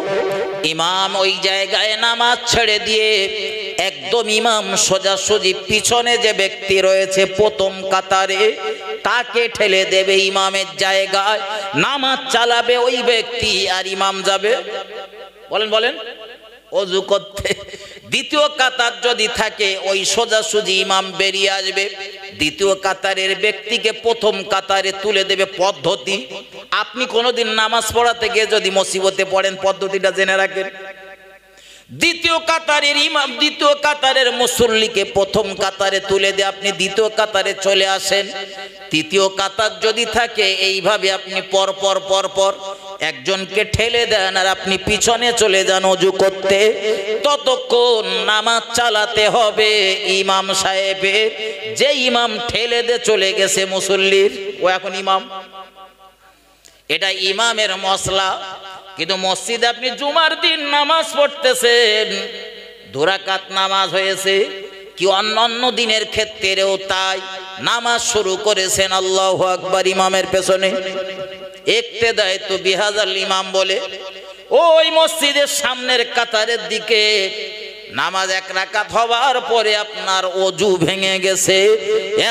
ইমাম ওই জায়গায় নামাজ ছেড়ে দিয়ে একদম ইমাম সোজাসুজি পিছনে যে ব্যক্তি রয়েছে প্রথম কাতারে তাকে ঠেলে দেবে ইমামের জায়গায়, নামাজ চালাবে ওই ব্যক্তি আর ইমাম যাবে বলেন বলেন ওযু করতে। দ্বিতীয় কাতার যদি থাকে ওই সোজাসুজি ইমাম বেরিয়ে আসবে, দ্বিতীয় কাতারের ব্যক্তিকে প্রথম কাতারে তুলে দেবে। পদ্ধতি, আপনি কোনোদিন নামাজ পড়াতে গিয়ে যদি মুসিবতে পড়েন পদ্ধতিটা জেনে রাখেন। দ্বিতীয় কাতারের ইমাম দ্বিতীয় কাতারের মুসল্লিকে প্রথম কাতারে তুলে দিয়ে আপনি দ্বিতীয় কাতারে চলে আসেন। তৃতীয় কাতার যদি থাকে এইভাবে আপনি পর পর পর পর একজনকে ঠেলে দেন আর আপনি পিছনে চলে যান ওযু করতে। ততক্ষণ নামাজ চালাতে হবে ইমাম সাহেবের, যে ইমাম ঠেলে দিয়ে চলে গেছে মুসল্লির, ও এখন ইমাম। এটা ইমামের মসলা। কিন্তু মসজিদে আপনি জুমার দিন নামাজ পড়তেছেন, 2 রাকাত নামাজ হয়েছে, কি অন্য দিনের ক্ষেত্রেও তাই, নামাজ শুরু করেছেন আল্লাহু আকবার ইমামের পেছনে, ইক্তেদায়ে তো বিহাজাল ইমাম বলে ওই মসজিদের সামনের কাতারের দিকে নামাজ 1 রাকাত হওয়ার পরে আপনার ওযু ভেঙে গেছে,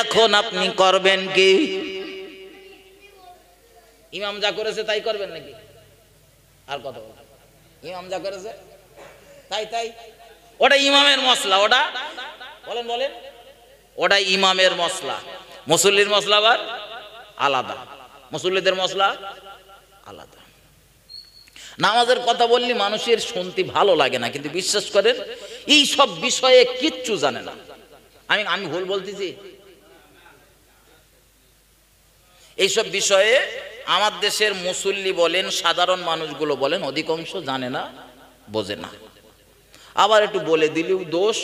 এখন আপনি করবেন কি? ইমাম যা করেছে তাই করবেন নাকি? আর কথা বলেন, ইমাম যা করেছে তাই তাই, ওটা ইমামের মসলা, ওটা বলেন বলেন ওটা ইমামের মসলা। মুসল্লির মসলা আবার আলাদা, মুসল্লিদের মসলা আলাদা। নামাজের কথা বললি মানুষের শুনতে ভালো লাগে না, কিন্তু বিশ্বাস করেন এই সব বিষয়ে কিচ্ছু জানে না। আমি ভুল বলতেছি? এইসব বিষয়ে আমার দেশের মুসল্লি বলেন, সাধারণ মানুষগুলো বলেন, অধিকাংশ জানে না, বোঝে না। আবার একটু বলে দিলেও দোষ।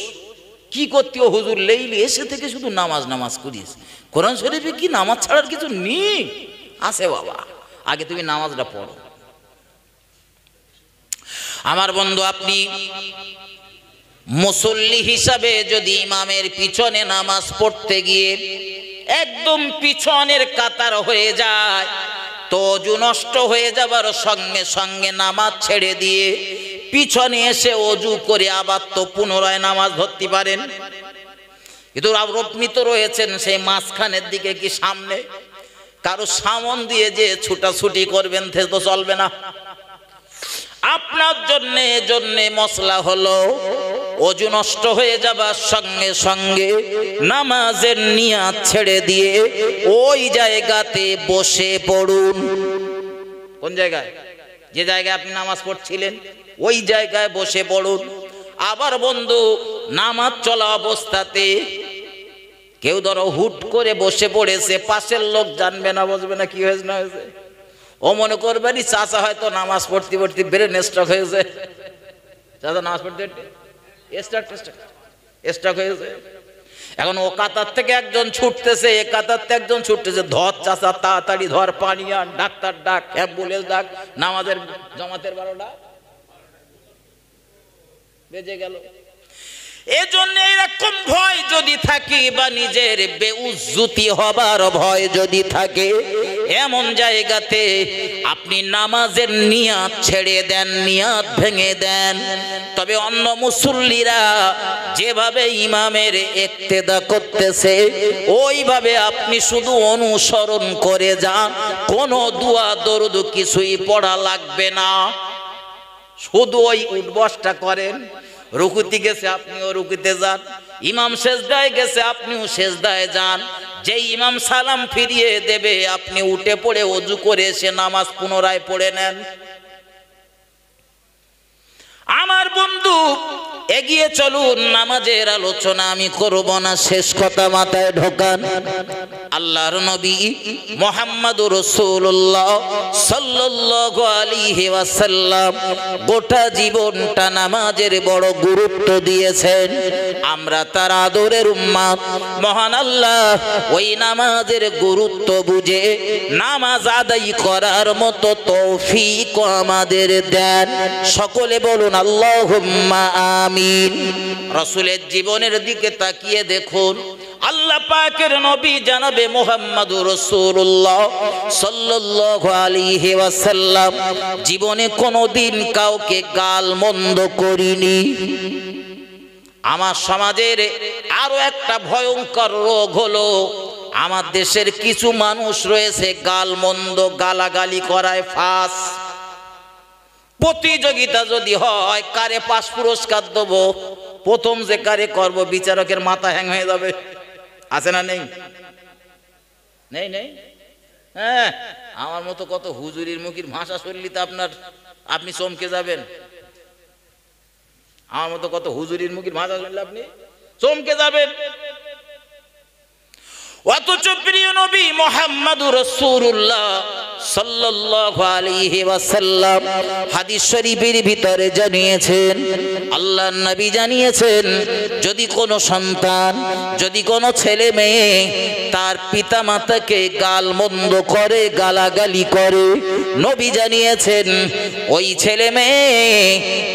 কি করতে ও হুজুর লেইলি এসে থেকে শুধু নামাজ নামাজ করিস, কোরআন শরীফে কি নামাজ ছাড়ার কিছু নেই? আছে বাবা, আগে তুমি নামাজটা পড়ো। আমার বন্ধু, আপনি মুসল্লি হিসাবে যদি ইমামের পিছনে নামাজ পড়তে গিয়ে একদম পিছনের কাতার হয়ে যায়, তো ওযু নষ্ট হয়ে যাবার সঙ্গে সঙ্গে নামাজ ছেড়ে দিয়ে পিছনে এসে ওযু করে আবার তো পুনরায় নামাজ ধরতে পারেন। কিন্তু আপনি তো রয়েছেন সেই মাঝখানের দিকে কি সামনে, কারো সামন দিয়ে যে ছুটাছুটি করবেন সে তো চলবে না। আপনার জন্যে মসলা হলো ওযু নষ্ট হয়ে যাবার সঙ্গে সঙ্গে নামাজের নিয়াত ছেড়ে দিয়ে ওই জায়গাতে বসে পড়ুন। কোন জায়গায়? যে জায়গায় আপনি নামাজ পড়ছিলেন ওই জায়গায় বসে পড়ুন। আবার বন্ধু, নামাজ চলা অবস্থাতে কেউ ধরো হুট করে বসে পড়েছে, পাশের লোক জানবে না, বুঝবে না কি হয়েছে না হয়েছে, ও মনে করবে নি চাচা হয়তো নামাজ পড়তে পড়তে ব্রেন স্ট্রোক হয়েছে, চাচা নামাজ পড়তে স্ট্রোক হয়েছে। এখন ও কাতার থেকে একজন ছুটতেছে, এ কাতার থেকে একজন ছুটতেছে, ধর চাচা তাড়াতাড়ি ধর, পানি আন, ডাক্তার ডাক, অ্যাম্বুলেন্স ডাক, নামাজের জমাতের 12টা বেজে গেল। এজন্য এরকম ভয় যদি থাকে বা নিজের বেউজ্জতি হবার ভয় যদি থাকে, এমন জায়গাতে আপনি নামাজের নিয়াত ছেড়ে দেন, নিয়াত ভেঙে দেন। তবে অন্য মুসল্লিরা যেভাবে ইমামের ইক্তেদা করতেছে ওইভাবে আপনি শুধু অনুসরণ করে যান, কোনো দোয়া দরুদ কিছুই পড়া লাগবে না, শুধু ওই উঠবসটা করেন। রুকুতে গেছে আপনিও রুকুতে যান, ইমাম সেজদায় গেছে আপনিও সেজদায় যান। যেই ইমাম সালাম ফিরিয়ে দেবে আপনি উঠে পড়ে ওযু করে এসে নামাজ পুনরায় পড়ে নেন। আমার বন্ধু, এগিয়ে চলুন, নামাজের আলোচনা আমি করব না, শেষ কথা মাথায় ঢোকান। আল্লাহর নবী মুহাম্মদুর রাসূলুল্লাহ সাল্লাল্লাহু আলাইহি ওয়াসাল্লাম গোটা জীবনটা নামাজের বড় গুরুত্ব দিয়েছেন। আমরা তার আদরের উম্মত। মহান আল্লাহ ওই নামাজের গুরুত্ব বুঝে নামাজ আদায় করার মতো তৌফিক আমাদের দেন। সকলে বলুন আল্লাহুম্মা আমিন। রাসূলের জীবনের দিকে তাকিয়ে দেখুন, আল্লাহ পাকের নবী জনাবে মুহাম্মদুর রাসূলুল্লাহ সাল্লাল্লাহু আলাইহি ওয়াসাল্লাম জীবনে কোনোদিন কাউকে গালমন্দ করিনি। আমার সমাজের আরো একটা ভয়ঙ্কর রোগ হলো, আমার দেশের কিছু মানুষ রয়েছে গালমন্দ গালাগালি করায় ফাঁস। প্রতিযোগিতা যদি হয় কারে পাস পুরস্কার দেবো, প্রথম যে কারে করব বিচারকের মাথা হ্যাং হয়ে যাবে। আছে না নেই? নেই নেই। হ্যাঁ, আমার মতো কত হুজুরির মুখের ভাষা শুনলি তো আপনি চমকে যাবেন। আমার মতো কত হুজুরির মুখের ভাষা শুনলে আপনি চমকে যাবেন। অথচ প্রিয় নবী মুহাম্মদুর রাসূলুল্লাহ সাল্লাল্লাহু আলাইহি ওয়াসাল্লাম হাদিস শরীফের ভিতরে জানিয়েছেন, আল্লাহর নবী জানিয়েছেন, যদি কোনো সন্তান, যদি কোনো ছেলে মেয়ে তার পিতামাতাকে গালমন্দ করে, গালাগালি করে, নবী জানিয়েছেন ওই ছেলে মেয়ে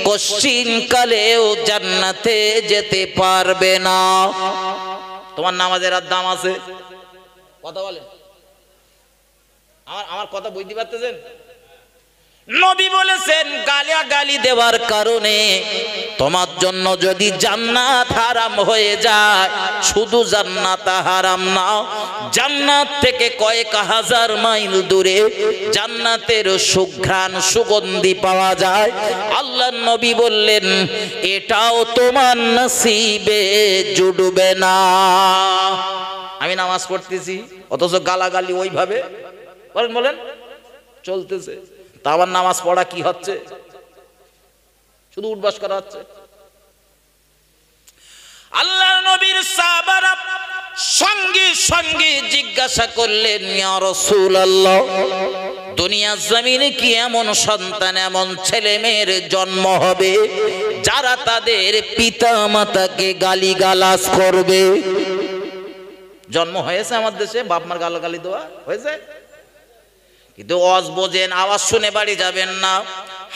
কশ্চিনকালেও জান্নাতে যেতে পারবে না। তোমার নামাজের আর দাম আছে? কথা বলেন, আমার কথা বুঝতে পারতেছেন? নবী বলেছেন গালাগালি দেওয়ার কারণে তোমার জন্য যদি জান্নাত হারাম হয়ে যায়, শুধু জান্নাত হারাম না, জান্নাত থেকে কয়েক হাজার মাইল দূরে জান্নাতের সুঘ্রাণ সুগন্ধি পাওয়া যায়। আল্লাহর নবী বললেন এটাও তোমার নসিবে জুটবে না। আমি নামাজ পড়তেছি অথচ গালাগালি ওইভাবে বলেন চলতেছে, তা আমার নামাজ পড়া কি হচ্ছে? শুধু উঠবাস করা হচ্ছে। আল্লাহর নবীর সাহাবারা সঙ্গে সঙ্গে জিজ্ঞাসা করলেন, ইয়া রাসূলুল্লাহ, দুনিয়ার জমিনে কি এমন সন্তান, এমন ছেলে মেয়ের জন্ম হবে যারা তাদের পিতা মাতাকে গালিগালাজ করবে? জন্ম হয়েছে আমার দেশে, বাপ মার গালাগালি দেওয়া হয়েছে, কিন্তু ওয়াজ বোঝেন, আওয়াজ শুনে বাড়ি যাবেন না,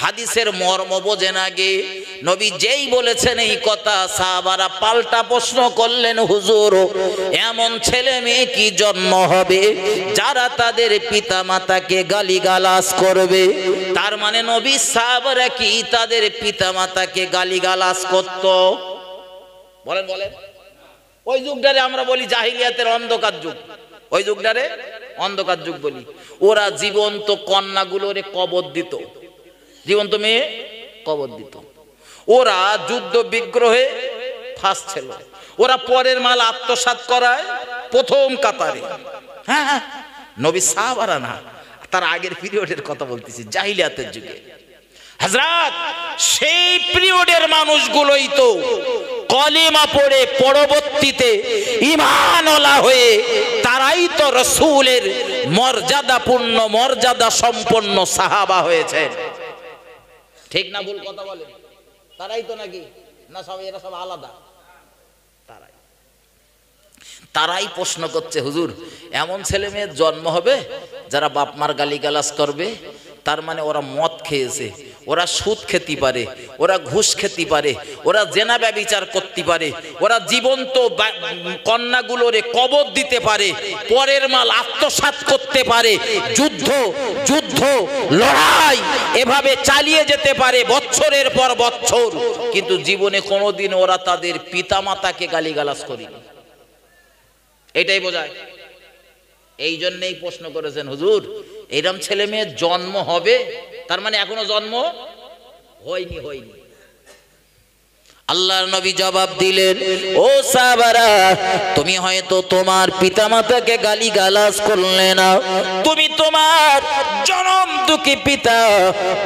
হাদিসের মর্ম বোঝেন আগে। নবী যেই বলেছেন এই কথা, সাহাবারা পাল্টা প্রশ্ন করলেন, হুজুর এমন ছেলে মেয়ে কি জন্ম হবে যারা তাদের পিতা মাতাকে গালিগালাজ করবে? তার মানে নবী সাহাবারা কি তাদের পিতা মাতাকে গালিগালাজ করত? বলেন বলেন। ওই যুগটারে আমরা বলি জাহিলিয়াতের অন্ধকার যুগ, ওই যুগটারে অন্ধকার যুগ বলি। ওরা জীবন্ত কন্যাগুলোরে কবর দিত, জীবন্ত মেয়ে কবর দিত। ওরা যুদ্ধ বিগ্রহে ফাঁস ছিল, ওরা পরের মাল আত্মসাৎ করায় প্রথম কাতারে। হ্যাঁ, নবী সাহাবারা না, তার আগের পিরিয়ডের কথা বলতেছি, জাহিলিয়াতের যুগে। হযরত সেই পিরিয়ডের মানুষগুলোই তো কলিমা পড়ে পরবর্তীতে ঈমানওয়ালা হয়ে তারাই তো রাসূলের মর্যাদাপূর্ণ, মর্যাদা সম্পন্ন সাহাবা হয়েছে। ঠিক না ভুল কথা বলেন? তারাই তো নাকি না সব এরা সব আলাদা? তারাই প্রশ্ন করছে, হুজুর এমন ছেলে মেয়ের জন্ম হবে যারা বাপ মার গালিগালাজ করবে? তার মানে ওরা মদ খেয়েছে, ওরা সুদ খেতে পারে, ওরা ঘুষ খেতে পারে, ওরা জেনা ব্যভিচার করতে পারে, ওরা জীবন্ত কন্যাগুলোরে কবর দিতে পারে, পরের মাল আত্মসাৎ করতে পারে, যুদ্ধ যুদ্ধ লড়াই এভাবে চালিয়ে যেতে পারে বছরের পর বছর, কিন্তু জীবনে কোনোদিন ওরা তাদের পিতামাতাকে গালিগালাজ করেনি। এটাই বোঝায়। এই জন্যই প্রশ্ন করেছেন, হুজুর এরম ছেলে মেয়ের জন্ম হবে, তার মানে এখনো জন্ম হয়নি। আল্লাহর নবী জবাব দিলেন, ও সাহাবারা, তুমি হয়তো তোমার পিতামাতাকে গালিগালাজ করলে না, তুমি তোমার জনম দুঃখী পিতা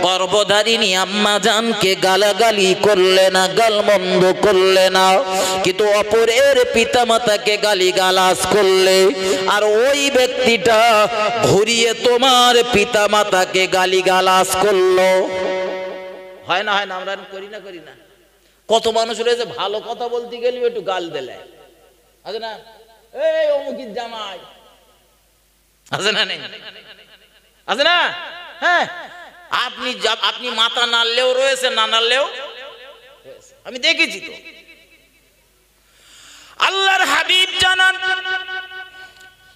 গর্ভধারিণী আম্মা জানকে গালাগালি করলে না, গালমন্দ করলে না, কিন্তু অপরের পিতামাতাকে গালিগালাজ করলে। আর ওই ব্যক্তিটা ঘুরিয়ে তোমার পিতামাতাকে গালিগালাজ করলো। হয় না, হয় না? আমরা করি না, করি না? কত মানুষ রয়েছে ভালো কথা বলতে গেলে একটু গাল দিলে, আছে না? এই অমুকির জামাই, আছে না? নেই? আছে না? হ্যাঁ, আপনি মাথা নাড়লেও রয়েছে, না নাড়লেও আমি দেখেছি তো। আল্লাহর হাবিব জানান,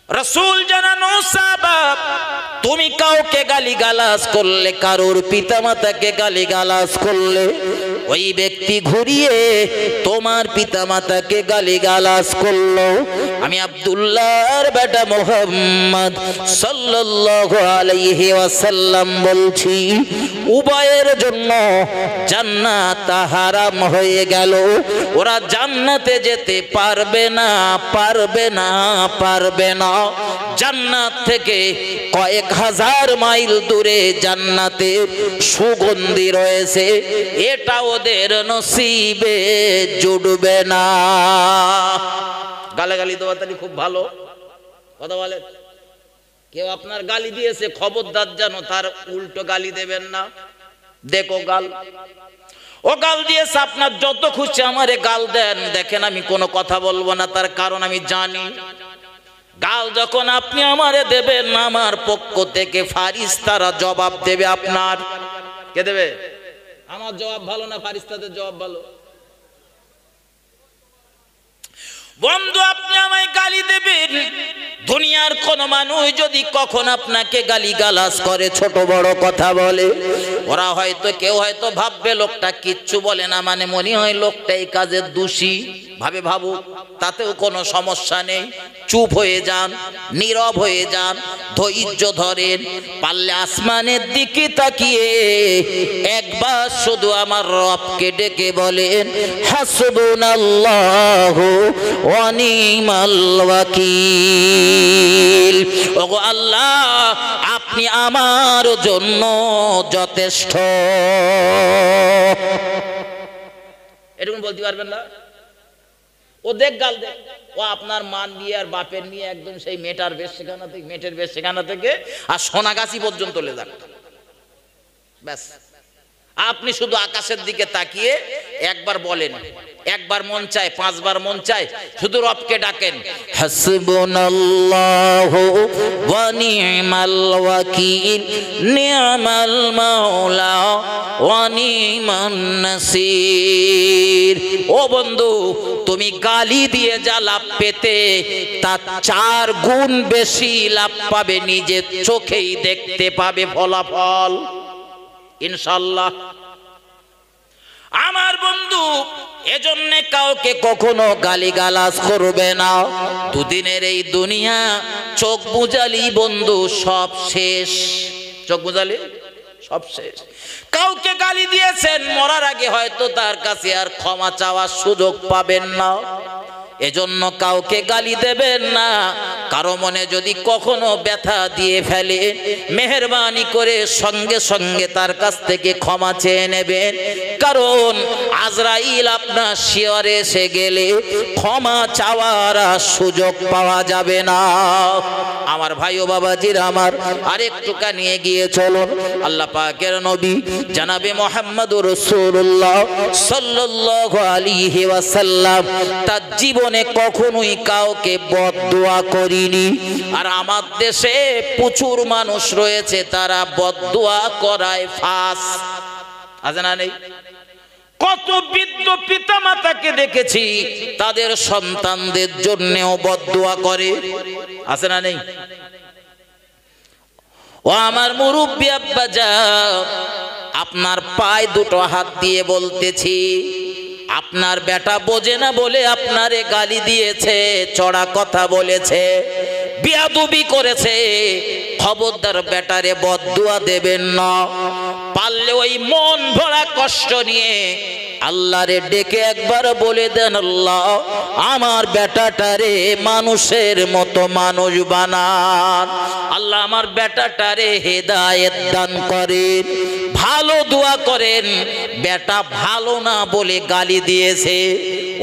রাসূল জানান, ও সাহাবা, তুমি কাউকে গালিগালাজ করলে, কারোর পিতামাতাকে গালিগালাজ করলে, ওই ব্যক্তি ঘুরিয়ে তোমার পিতামাতাকে গালিগালাজ করলো, আমি আব্দুল্লাহর বেটা মুহাম্মদ সাল্লাল্লাহু আলাইহি ওয়াসাল্লাম বলছি, উভয়ের জন্য জান্নাত হারাম হয়ে গেল। ওরা জান্নাতে যেতে পারবে না, পারবে না, পারবে না। জান্নাত থেকে কয়েক হাজার মাইল দূরে জান্নাতের সুগন্ধি রয়েছে, এটা ওদের নসিবে জুড়বে না। গালাগালি দেওয়া তাহলে খুব ভালো কথা বলে। কেউ আপনার গালি দিয়েছে, খবরদার জানো তার উল্টো গালি দেবেন না। দেখো গাল, ও গাল দিয়েছে, আপনার যত খুশি আমারে গাল দেন, দেখেন আমি কোনো কথা বলবো না, তার কারণ আমি জানি গাল যখন আপনি আমারে দেবেন, আমার পক্ষ থেকে ফারিস্তারা জবাব দেবে। আপনার কে দেবে? আমার জবাব ভালো না ফারিস্তাদের জবাব ভালো? বন্ধু, আপনি আমায় গালি দেবেন, দুনিয়ার কোন মানুষ যদি কখন আপনাকে গালিগালাজ করে, ছোট বড় কথা বলে, ওরা হয়তো কেউ হয়তো ভাববে লোকটা কিচ্ছু বলে না, মানে মনে হয় লোকটা এই কাজের দোষী ভাবে, ভাবুক, তাতেও কোনো সমস্যা নেই। চুপ হয়ে যান, নীরব হয়ে যান, ধৈর্য ধরেন। পারলে আসমানের দিকে তাকিয়ে একবার শুধু আমার রবকে ডেকে বলেন, হাসবুনাল্লাহু ওয়া নি'মাল ওয়াকিল। ওগো আল্লাহ, আপনি আমার জন্য যথেষ্ট। এরকম বলতে পারবেন না? ও দেখ গাল দেখ, ও আপনার মান নিয়ে আর বাপের নিয়ে একদম সেই মেটার বেশ সেখানা থেকে, মেটের বেশ সেখানা থেকে আর সোনাগাছি পর্যন্ত চলে যাক, ব্যাস। আপনি শুধু আকাশের দিকে তাকিয়ে একবার বলেন, একবার মন চায়, পাঁচবার মন চায়, শুধু রবকে ডাকেন, হাসবুনাল্লাহু ওয়া নি'মাল ওয়াকিল, নি'মাল মাওলা ওয়া নি'মান নাসির। ও বন্ধু, তুমি গালি দিয়ে যা লাভ পেতে, তার 4 গুণ বেশি লাভ পাবে, নিজের চোখেই দেখতে পাবে ফলাফল ইনশাআল্লাহ। আমার বন্ধু, এজন্য কাউকে কখনো গালিগালাজ করবে না। দুদিনের এই দুনিয়া, চোখ বুঝালি বন্ধু সব শেষ, চোখ বুঝালি সব শেষ। কাউকে গালি দিয়েছেন, মরার আগে হয়তো তার কাছে আর ক্ষমা চাওয়ার সুযোগ পাবেন না। এজন্য কাউকে গালি দেবেন না। কারো মনে যদি কখনো ব্যথা দিয়ে ফেলে, মেহেরবানি করে সঙ্গে সঙ্গে তার কাছ থেকে ক্ষমা চেয়ে নেবেন, কারণ আজরাইল আপনার শিয়রে এসে গেলে ক্ষমা চাওয়ার সুযোগ পাওয়া যাবে না। আমার ভাই ও বাবাজির আমার, আরেকটুকা নিয়ে গিয়ে চলুন। আল্লাহ পাকের নবী জনাবে মুহাম্মদুর রাসূলুল্লাহ সাল্লাল্লাহু আলাইহি ওয়াসাল্লাম তার জীবনে কখনোই কাউকে বদদুয়া করিনি। আর আমার দেশে প্রচুর মানুষ রয়েছে, তারা বদদুয়া করায় ফাঁস, আছে না নেই? কত বৃদ্ধ পিতা মাতাকে দেখেছি, তাদের সন্তানদের জন্যও বদদুয়া করে, আছে না নেই? ও আমার মুরব্বি আব্বাজান, আপনার পায়ে দুটো হাত দিয়ে বলতেছি, আপনার বেটা বোঝে না বলে আপনারে গালি দিয়েছে, চড়া কথা বলেছে, বিয়াদবি করেছে, খবরদার বেটারে বদদুয়া দেবেন না। পারলে ওই মন ভরা কষ্ট নিয়ে আল্লাহরে ডেকে একবার বলে দেন, আল্লাহ আমার বেটাটারে মানুষের মতো মানুষ বানান, আল্লাহ আমার বেটাটারে হেদায়েত দান করেন। ভালো দোয়া করেন। বেটা ভালো না বলে গালি দিয়েছে,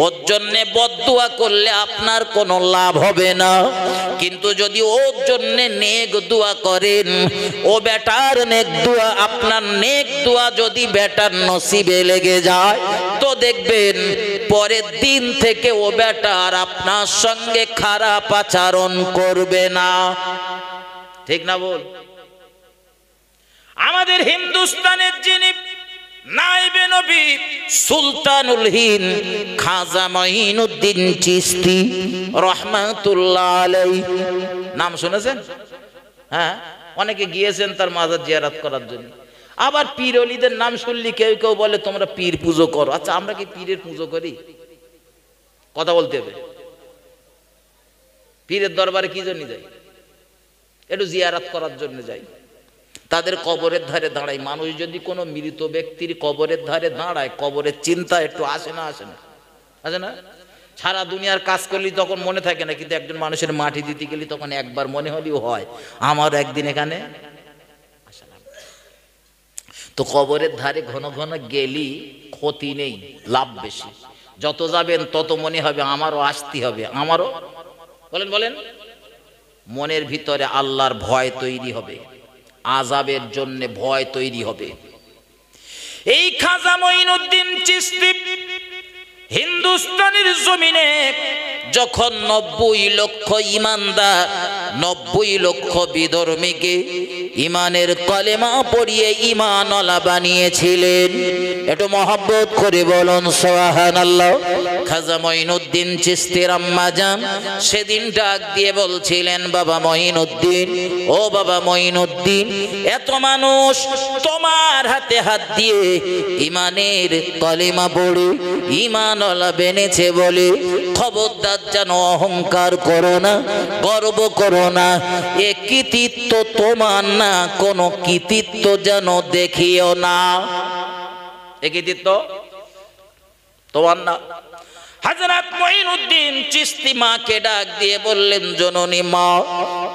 ওর জন্যে বদদোয়া করলে আপনার কোনো লাভ হবে না। কিন্তু যদি ওর জন্যে নেক দোয়া করেন, ও বেটার নেক দোয়া, আপনার নেক দোয়া যদি বেটার নসিবে লেগে যায়, তো দেখবেন পরের দিন থেকে ও বেটা আর আপনার সঙ্গে খারাপ আচরণ করবে না। ঠিক না বল? আমাদের হিন্দুস্তানের যিনি নায়েবে নবী সুলতানুল হিন্দ খাজা মঈনুদ্দিন চিশতি রহমাতুল্লাহ আলাইহি, নাম শুনেছেন? হ্যাঁ, অনেকে গিয়েছেন তার মাজার জিয়ারত করার জন্য। আবার পীর ওলিদের নাম শুনলি কেউ কেউ বলে তোমরা পীর পুজো করো। আচ্ছা, আমরা কি পীরের পুজো করি? কথা বলতে হবে। পীরের দরবারে কি জন্য যাই? একটু জিয়ারত করার জন্য যাই। তাদের কবরের ধারে দাঁড়াই। মানুষ যদি কোনো মৃত ব্যক্তির কবরের ধারে দাঁড়ায়, কবরের চিন্তা একটু আসে না? আসে না? আসে না? সারা দুনিয়ার কাজ করলে তখন মনে থাকে না, কিন্তু একজন মানুষের মাটি দিতে গেলে তখন একবার মনে হলেও হয় আমার একদিন এখানে আসা লাগবে। তো কবরের ধারে ঘন ঘন গেলি ক্ষতি নেই, লাভ বেশি। যত যাবেন তত মনে হবে আমারও আসতে হবে, আমারও। বলেন বলেন, মনের ভিতরে আল্লাহর ভয় তৈরি হবে, আযাবের জন্য ভয় তৈরি হবে। এই খাজা মঈনুদ্দিন চিশতি হিন্দুস্তানের জমিনে যখন 90 লক্ষ ইমানদার, 90 লক্ষ বিধর্মীকে ইমানের কলেমা পড়িয়ে ইমানওয়ালা বানিয়েছিলেন, একটু মহব্বত করে বলুন সুবহানাল্লাহ। খাজা মঈনুদ্দিন চিশতির আম্মা জান সেদিন ডাক দিয়ে বলছিলেন, বাবা মঈনুদ্দিন, ও বাবা মঈনুদ্দিন, এত মানুষ তোমার হাতে হাত দিয়ে ইমানের কলেমা পড়ে ইমানওয়ালা বেনেছে বলে খবরদার যেন অহংকার করো না, গর্ব করো না। এ কৃতিত্ব তোমার না, কোনো কৃতিত্ব যেন দেখিও না। এ কৃতিত্ব তোমার না। হযরত মঈনুদ্দিন চিশতি মাকে ডাক দিয়ে বললেন, জননী মা,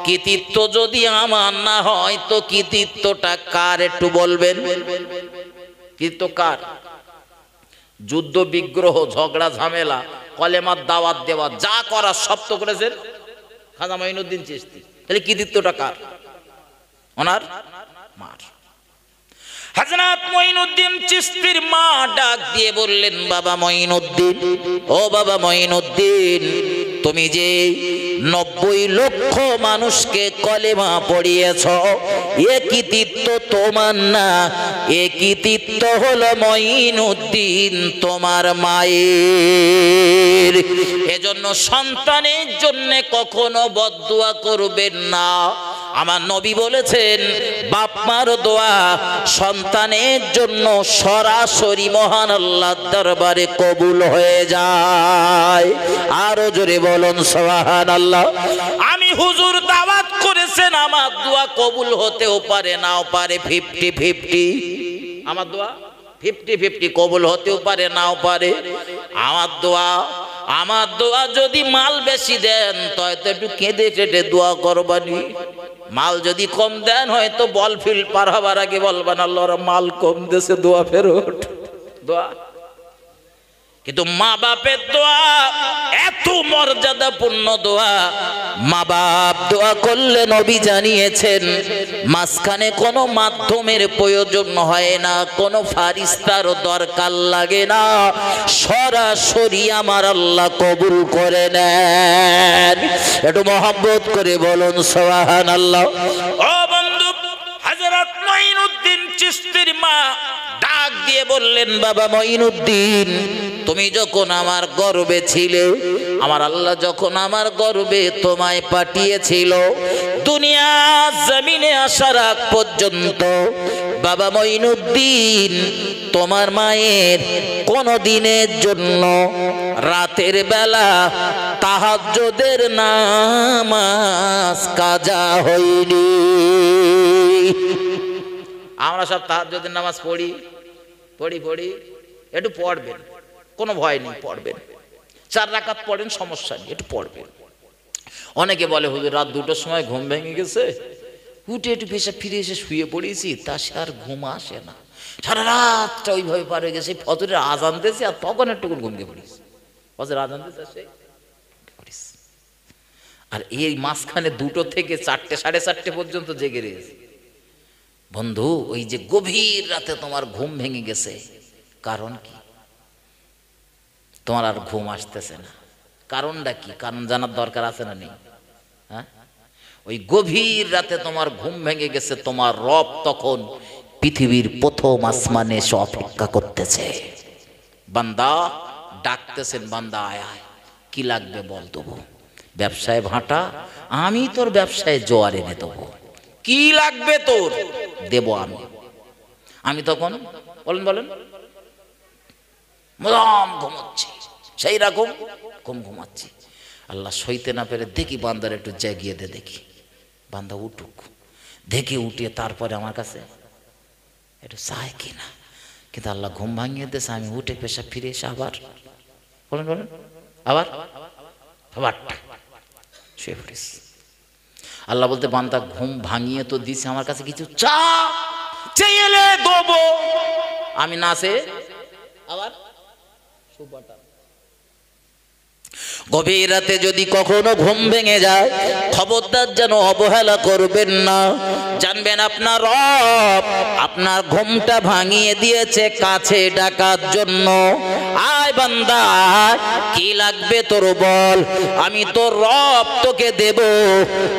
কৃতিত্ব যদি আমার না হয় তো কৃতিত্বটা কার একটু বলবেন? কৃতিত্ব কার? যুদ্ধ বিগ্রহ, ঝগড়া ঝামেলা, কলেমার দাওয়াত দেওয়া, যা করা সব তো করেছেন খাজা মঈনুদ্দিন চিশতি। তাহলে কৃতিত্বটা কার? ওনার মার। হযরত মঈনুদ্দিন চিশতির মা ডাক দিয়ে বললেন, বাবা মঈনুদ্দিন, ও বাবা মঈনুদ্দিন, তুমি যে 90 লক্ষ মানুষকে কলেমা পড়িয়েছ, এ কৃতিত্ব তোমার না, এ কৃতিত্ব হলো মঈনুদ্দিন তোমার মায়ের। এজন্য সন্তানের জন্য কখনো বদদুয়া করবেন না। আমার নবী বলেছেন, বাপ মার দোয়া সন্তানের জন্য সরাসরি মহান আল্লাহর দরবারে কবুল হয়ে যায়। আরো জোরে বলুন সুবহানাল্লাহ। আমি হুজুর দাওয়াত করেছেন, আমার দোয়া কবুল হতেও পারে, নাও পারে, 50-50। আমার দোয়া 50-50 কবুল হতেও পারে, নাও পারে। আমার দোয়া যদি মাল বেশি দেন তো একটু কেঁদে কেটে দোয়া করবানি। মাল যদি কম দেন হয়তো বল ফিল্ড পার হবার আগে বলবেন, আল্লাহর মাল কম দেশে, দোয়া ফেরত। দোয়া কিন্তু মা বাপের দোয়া এত মর্যাদাপূর্ণ দোয়া। মা বাপ দোয়া করলে নবী জানিয়েছেন মাঝখানে কোনো মাধ্যমের প্রয়োজন হয় না, কোনো ফারিস্তারও দরকার লাগে না, সরাসরি আমার আল্লাহ কবুল করে নেন। একটু মহব্বত করে বলুন সুবহানাল্লাহ। ও বন্ধু, হযরত মঈনুদ্দিন চিশতির মা ডাক দিয়ে বললেন, বাবা মঈনুদ্দিন, তুমি যখন আমার গর্ভে ছিলে, আমার আল্লাহ যখন আমার গর্ভে তোমায় পাঠিয়েছিল, দুনিয়া জমিনে আসার আগ পর্যন্ত বাবা মঈনুদ্দিন তোমার মায়ের কোন দিনের জন্য রাতের বেলা তাহাজ্জুদের নামাজ কাজা হয়নি। আমরা সব তাহাজ্জুদের নামাজ পড়ি, একটু পড়বেন, কোনো ভয় নেই, পড়বেন। 4 রাকাত পড়েন, সমস্যা নেই, একটু পড়বেন। অনেকে বলে হুজুর রাত 2টার সময় ঘুম ভেঙে গেছে, উঠে একটু পেশা ফিরে এসে শুয়ে পড়েছি, তা সে আর ঘুম আসে না, সারা রাতটা ওইভাবে পার হয়ে গেছে। ফজরের আজান দিয়েছে আর তখন একটু ঘুমকে পড়িস, ফজরের আজান দিয়েছে সেই পড়িস। আর এই মাঝখানে 2টো থেকে 4টে, 4:30 পর্যন্ত জেগে রয়েছে। বন্ধু, ওই যে গভীর রাতে তোমার ঘুম ভেঙে গেছে, কারণ কি? তোমার আর ঘুম আসতেছে না, কারণটা কি? কারণ জানার দরকার আছে না নেই? হ্যাঁ, ওই গভীর রাতে তোমার ঘুম ভেঙে গেছে, তোমার রব তখন পৃথিবীর প্রথম আসমানে এসে অপেক্ষা করতেছে। বান্দা ডাকতেছেন, বান্দা আয় আয়, কি লাগবে বল, দেবো। ব্যবসায় ভাটা, আমি তোর ব্যবসায় জোয়ার এনে দেবো। কি লাগবে তোর, দেবো আমি। আমি তখন বলেন বলেন মদাম ঘুমাচ্ছি, সেই রকম ঘুমাচ্ছি। আল্লাহ সইতে না পেরে দেখি বান্দার একটু জাগিয়ে দে, দেখি বান্দা উঠুক, দেখে উঠিয়ে তারপরে আমার কাছে একটু চায় কিনা। কিন্তু আল্লাহ ঘুম ভাঙিয়ে দিয়েছে, আমি উঠে পেশা ফিরে এসে আবার বলেন বলেন আবার শুয়ে পড়েছি। আল্লাহ বলতে, বান্দা ঘুম ভাঙিয়ে তো দিছে, আমার কাছে কিছু চা, চেয়েলে দেবো। আমি না সে আবার গভীর রাতে যদি কখনো ঘুম ভেঙে যায়, খবরদার যেন অবহেলা করবেন না। জানবেন আপনার রব আপনার ঘুমটা ভাঙিয়ে দিয়েছে কাছে ডাকার জন্য। আয় বান্দা, কি লাগবে তোর বল, আমি তোর রব তোকে দেব।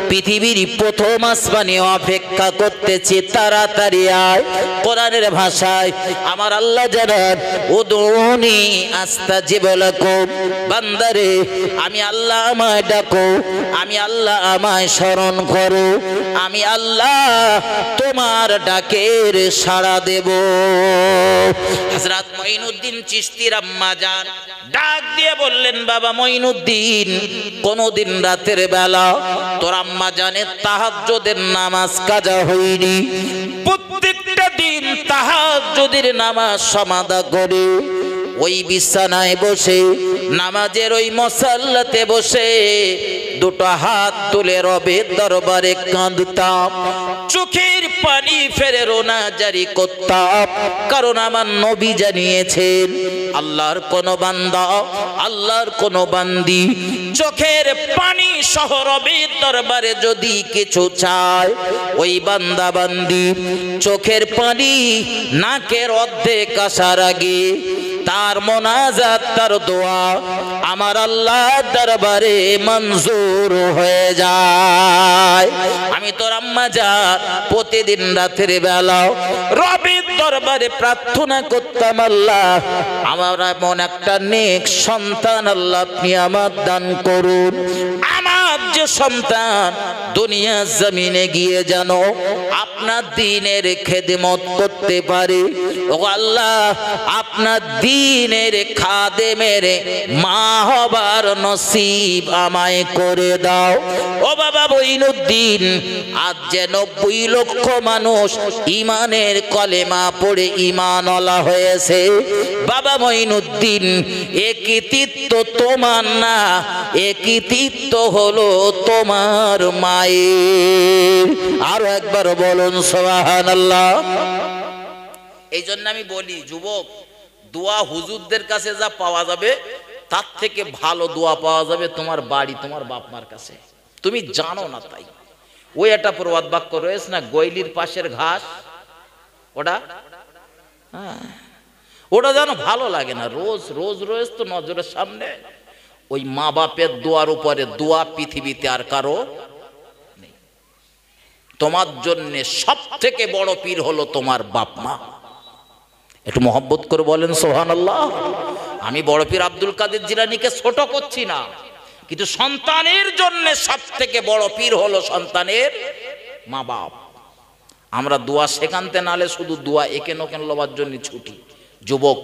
পৃথিবীর প্রথম আসমানে অপেক্ষা করতেছি, তাড়াতাড়ি আয়। কোরআনের ভাষায় আমার আল্লাহ জানান, উদুনি আস্তাজিব লাকুম। বান্দারে, আমি আল্লাহ আমায় ডাকো, আমি আল্লাহ আমায় স্মরণ করো, আমি আল্লাহ তোমার ডাকের সাড়া দেব। হযরত মঈনুদ্দিন চিশতির আম্মা জান ডাক দিয়ে বললেন, বাবা মঈনুদ্দিন, কোনদিন রাতের বেলা তোর আম্মা জানের তাহাজ্জুদের নামাজ কাজা হয়নি? প্রত্যেকটা দিন তাহাজ্জুদের নামাজ সমাদা করে ওই বিছানায় বসে, নামাজের ওই মুসাল্লাতে বসে 2টো হাত তুলে রবের দরবারে কাঁদতাম, চোখের পানি ফেলে রোনা জারি করতাম। কারণ আমার নবী জানিয়েছেন, আল্লাহর কোন বান্দা, আল্লাহর কোন বান্দি চোখের পানি সহ রবের দরবারে যদি কিছু চায়, ওই বান্দা বান্দি চোখের পানি নাকের অর্ধেক আসার আগে তার মোনাজাত, তার দোয়া আমার আল্লাহ দরবারে মঞ্জুর হয়ে যায়। আমি তোর আম্মা জান প্রতিদিন রাতের বেলা রবের দরবারে প্রার্থনা করতাম, আল্লাহ আমার এমন একটা নেক সন্তান আল্লাহ আপনি আমার দান করুন। আমার যে সন্তান দুনিয়া জমিনে গিয়ে যেন আপনার দ্বীনের খেদমত করতে পারে, ও আল্লাহ আপনার দ্বীনের খাদেমের মা হবার নসিব আমায় করে দাও। ও বাবা মঈনুদ্দিন, আজ যে 90 লক্ষ মানুষ ইমানের কলেমা পড়ে ঈমানওয়ালা হয়েছে। বাবা মঈনুদ্দিন, এ কৃতিত্ব তোমার না, এ কৃতিত্ব হলো তোমার মায়ের। আরো একবার বলুন সুবহানাল্লাহ। এই জন্য আমি বলি, যুবক, দোয়া হুজুরদের কাছে যা পাওয়া যাবে তার থেকে ভালো দোয়া পাওয়া যাবে তোমার বাড়ি, তোমার বাপ মার কাছে। তুমি জানো না তাই। ওই একটা প্রবাদ বাক্য রয়েছে না, গৈলির পাশের ঘাস, ওটা ওটা জানো ভালো লাগে না, রোজ রোজ রোজ তো নজরের সামনে। ওই মা বাপের দোয়ার উপরে দোয়া পৃথিবীতে আর কারো নেই। তোমার জন্য সব থেকে বড় পীর হলো তোমার বাপ মা। একটু মহব্বত করে বলেন সুবহানাল্লাহ। আমি বড় পীর আব্দুল কাদের জিলানীকে ছোট করছি না, কিন্তু সন্তানের জন্য সব থেকে বড় পীর হলো সন্তানের মা বাপ। আমরা দোয়া শেখানতে নালে শুধু দোয়া একে নকেন লবার জন্য ছুটি। যুবক,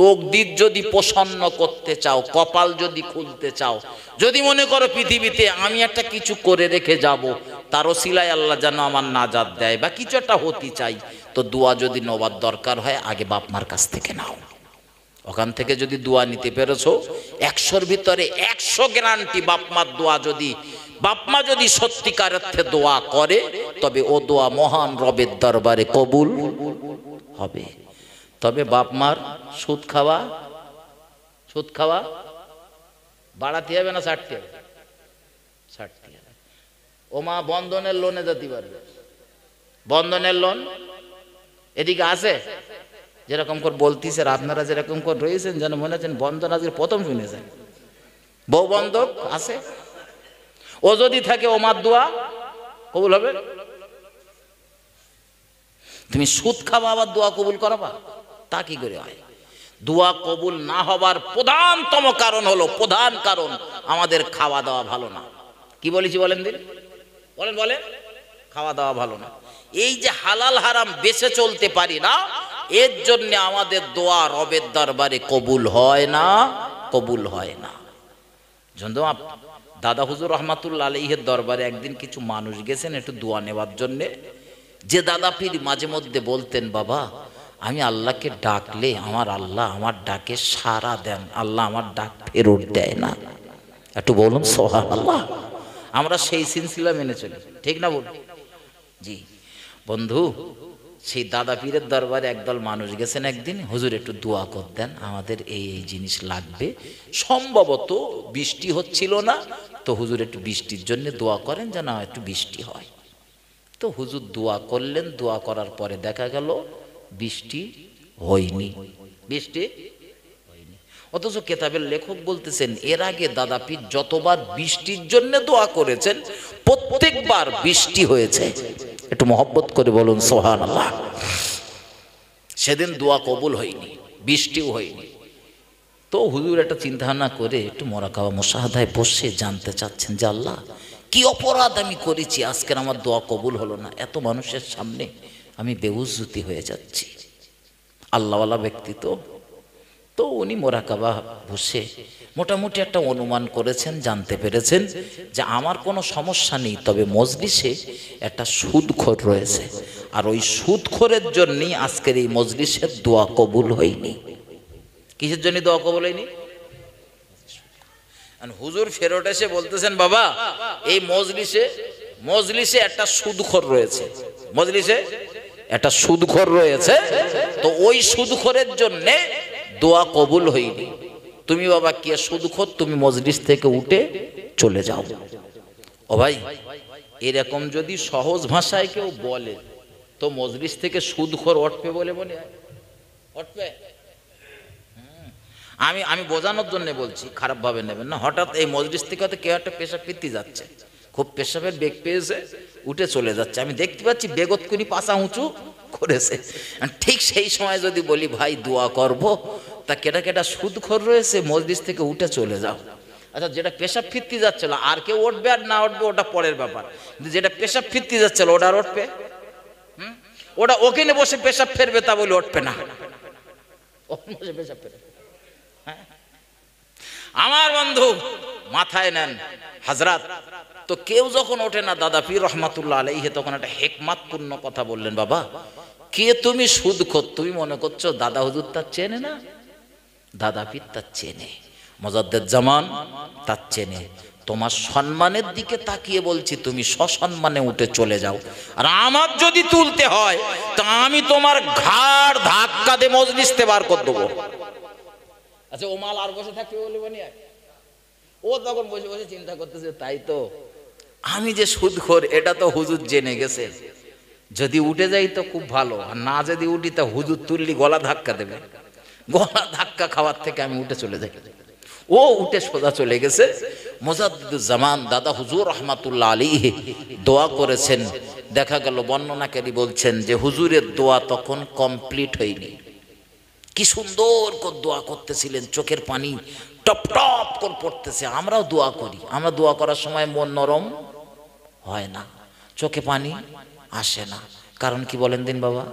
তকদির যদি প্রসন্ন করতে চাও, কপাল যদি খুলতে চাও, যদি মনে করো পৃথিবীতে আমি একটা কিছু করে রেখে যাব, তার ওসিলায় আল্লাহ যেন আমার নাজাত দেয় বা কিছু একটা হতে চাই, তো দোয়া যদি নেওয়ার দরকার হয় আগে বাপ মার কাছ থেকে নাও। ওখান থেকে যদি দোয়া নিতে পেরেছো, 100-র ভিতরে 100 গ্যারান্টি বাপমার দোয়া যদি, বাপমা যদি সত্যিকার অর্থে দোয়া করে, তবে ও দোয়া মহান রবের দরবারে কবুল হবে। তবে বাপমার সুদ খাওয়া বাড়াতে হবে না ছাড়তে হবে? ছাড়তে হবে। ও মা বন্ধনের লোনে যেতে পারবে, বন্ধনের লোন এদিকে আছে যেরকম করে বলতেছে, আপনারা যেরকম করে রয়েছেন যেন মনে হচ্ছেন বন্ধন আজকে প্রথম শুনেছেন। বউ বন্ধক আছে, ও যদি থাকে ও মার দোয়া কবুল হবে। তুমি সুদ খাওয়া আবার দোয়া কবুল করাবা, তা কি করে হয়? দোয়া কবুল না হবার প্রধানতম কারণ হলো, প্রধান কারণ আমাদের খাওয়া দাওয়া ভালো না। কি বলেছি বলেন দিন, বলেন বলেন, খাওয়া দাওয়া ভালো না। এই যে হালাল হারাম বেঁচে চলতে পারি না, এর জন্য আমাদের দোয়া রবের দরবারে কবুল হয় না, কবুল হয় না। দাদা হুজুর রহমাতুল্লাহ আলাইহির দরবারে একদিন কিছু মানুষ গেছেন একটু দোয়া নেওয়ার জন্যে। যে দাদা পীর মাঝে মধ্যে বলতেন, বাবা আমি আল্লাহকে ডাকলে আমার আল্লাহ আমার ডাকে সাড়া দেন, আল্লাহ আমার ডাক ফেরত দেয় না। একটু বলুন সুবহানাল্লাহ। আমরা সেই সিলসিলা মেনে চলি, ঠিক না বল? জি বন্ধু, সেই দাদা পীরের দরবারে একদল মানুষ গেছেন একদিন, হুজুর একটু দোয়া কর দেন, আমাদের এই এই জিনিস লাগবে। সম্ভবত বৃষ্টি হচ্ছিল না, তো হুজুর একটু বৃষ্টির জন্য দোয়া করেন যেন একটু বৃষ্টি হয়। তো হুজুর দোয়া করলেন, দোয়া করার পরে দেখা গেল বৃষ্টি হয়নি, বৃষ্টি হয়নি। অথচ কেতাবের লেখক বলতেছেন এর আগে দাদা পীর যতবার বৃষ্টির জন্য দোয়া করেছেন প্রত্যেকবার বৃষ্টি হয়েছে। একটু মহব্বত করে বলুন সুবহানাল্লাহ। সেদিন দোয়া কবুল হয়নি, বৃষ্টিও হয়নি। তো হুজুর একটা চিন্তা ভাবনা করে একটু মোরাকাবা মুশাহাদায় বসে জানতে চাচ্ছেন যে আল্লাহ কি অপরাধ আমি করেছি, আজকের আমার দোয়া কবুল হলো না, এত মানুষের সামনে আমি বেউজ্জতি হয়ে যাচ্ছি। আল্লাহওয়ালা ব্যক্তি তো উনি মোরাকাবা বসে মোটামুটি একটা অনুমান করেছেন, জানতে পেরেছেন যে আমার কোনো সমস্যা নেই, তবে মজলিসে একটা সুদখোর রয়েছে, আর ওই সুদখোরের জন্যই আজকের এই মজলিসের দোয়া কবুল হয়নি। কিসের জন্য দোয়া কবুল হয়নি? হুজুর ফেরত এসে বলতেছেন, বাবা এই মজলিসে একটা সুদখোর রয়েছে, মজলিসে একটা সুদখোর রয়েছে, তো ওই সুদখোরের জন্য দোয়া কবুল হয়নি। তুমি বাবা কি সুদখোর, তুমি মজলিস থেকে উঠে চলে যাও। ও ভাই, এরকম যদি সহজ ভাষায় কেউ বলে তো মজলিস থেকে সুদখোর উঠবে বলে মনে হয়? উঠবে? আমি বোঝানোর জন্য বলছি, খারাপ ভাবে নেবেন না। হঠাৎ এই মজলিস থেকে হয়তো কেউ একটা পেশাব ফিরতে যাচ্ছে, খুব পেশাবের বেগ পেয়েছে, উঠে চলে যাচ্ছে, আমি দেখতে পাচ্ছি বেগত করি পাশা উঁচু করেছে। ঠিক সেই সময় যদি বলি ভাই দোয়া করব, তা কেটা কেটা সুদখোর রয়েছে, মজলিস থেকে উঠে চলে যাও। আচ্ছা, যেটা পেশাব ফিরতে যাচ্ছিল আর কেউ উঠবে আর না উঠবে ওটা পরের ব্যাপার, কিন্তু যেটা পেশাব ফিরতে যাচ্ছিল ওটা আর উঠবে? ওটা ওখানে বসে পেশাব ফেরবে তা বলে উঠবে না, ওখানে বসে পেশাব ফেরবে। আমার বন্ধু মাথায় নেন হাজরাত, তো কেউ যখন ওঠে না, দাদা পীর রহমাতুল্লাহ আলাইহি তখন একটা হিকমতপূর্ণ কথা বললেন, বাবা কে তুমি সুদখোর, তুমি মনে করছো দাদা হুজুর তার চেনে না? দাদা পীর তার চেনে, মুজাদ্দেদ জামান তার চেনে। তোমার সম্মানের দিকে তাকিয়ে বলছি, তুমি সসম্মানে উঠে চলে যাও, আর আমার যদি তুলতে হয় তা আমি তোমার ঘাড় ধাক্কা দিয়ে মজলিসতে বার করে দেবো। আচ্ছা, ও মাল আর বসে থাকবে বলে বনি, ও তখন বসে বসে চিন্তা করতেছে, তাই তো আমি যে সুদখোর এটা তো হুজুর জেনে গেছে, যদি উঠে যাই তো খুব ভালো, আর না যদি উঠি তা হুজুর তুললি গলা ধাক্কা দেবে, গলা ধাক্কা খাওয়ার থেকে আমি উঠে চলে যাই। ও উঠে সোজা চলে গেছে। মুজাদ্দিদুজ্জামান দাদা হুজুর রহমাতুল্লাহ আলাইহি দোয়া করেছেন, দেখা গেল বর্ণনাকারী বলছেন যে হুজুরের দোয়া তখন কমপ্লিট হয়নি। কি সুন্দর করে দোয়া করতেছিলেন, চোখের পানি টপ টপ করে পড়তেছে। আমরাও দোয়া করি, আমরা দোয়া করার সময় মন নরম হয় না, চোখে পানি আসে না। কারণ কি বলেন দিন বাবা?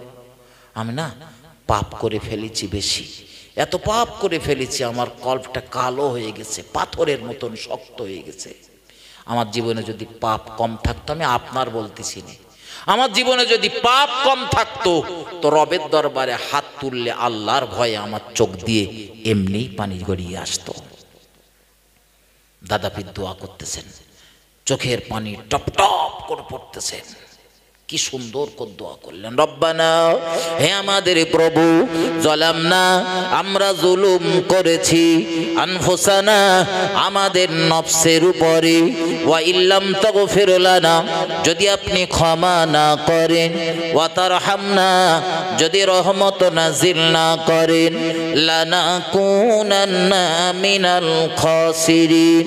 আমি না পাপ করে ফেলেছি বেশি, এত পাপ করে ফেলেছি, আমার কল্পটা কালো হয়ে গেছে, পাথরের মতন শক্ত হয়ে গেছে। আমার জীবনে যদি পাপ কম থাকতো, আমি আপনার বলতেছি না, আমার জীবনে যদি পাপ কম থাকতো তো রবের দরবারে হাত তুললে আল্লাহর ভয়ে আমার চোখ দিয়ে এমনি পানি গড়িয়ে আসতো। দাদা পীর দোয়া করতেছেন, চোখের পানি টপ টপ করে পড়তেছেন। কি সুন্দর করে দোয়া করলেন, রব্বানা, হে আমাদের প্রভু, জালামনা, আমরা জুলুম করেছি, আনফুসানা, আমাদের নফসের উপরে, ওয়া ইল্লাম তাগফির লানা, যদি আপনি ক্ষমা না করেন, ওয়া তারহামনা, যদি রহমত নাজিল না করেন, লানাকুনান্না মিনাল খাসিরিন।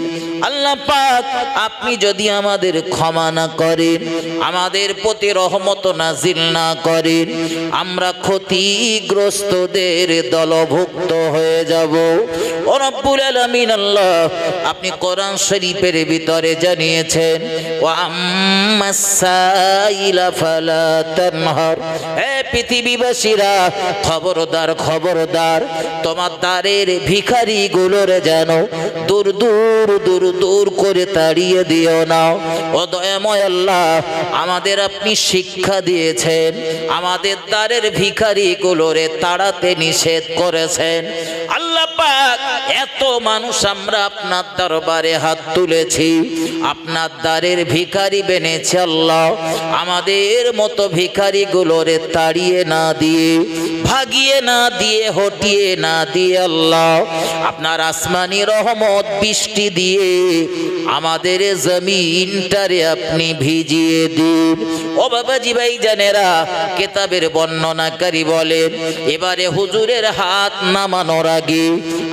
আল্লাহ পাক, আপনি যদি আমাদের ক্ষমা না করেন, আমাদের প্রতি রহমত নাজিল না করেন, আমরা ক্ষতিগ্রস্তদের দলভুক্ত হয়ে যাব। ও রব্বুল আলামিন আল্লাহ, আপনি কোরআন শরীফের ভিতরে জানিয়েছেন, ওয়া আম্মাস সাইলা ফালা তানহার, হে পৃথিবীবাসীরা, খবরদার খবরদার, তোমার দ্বারের ভিখারি গুলোর যেন দূর দূর দূর দূর করে তাড়িয়ে দিও না। ও দয়াময় আল্লাহ, আমাদের আপনি শিক্ষা দিয়েছেন, আমাদের দ্বারের ভিখারি গুলোরে তাড়াতে নিষেধ করেছেন। আল্লাহ পাক, এত মানুষ আমরা আপনার দরবারে হাত তুলেছি, আপনার দ্বারের ভিখারি বেনেছে আল্লাহ, আমাদের মতো ভিখারি গুলোরে তাড়িয়ে না দিয়ে, ভাগিয়ে না দিয়ে, হটিয়ে না দিয়ে আল্লাহ আপনার আসমানি রহমত বৃষ্টি দিয়ে আমাদের জমিনটারে আপনি ভিজিয়ে দিন। ও বাবাজি ভাই জানেরা, কিতাবের বর্ণনাকারী বলেন, এবারে হুজুরের হাত নামানোর আগে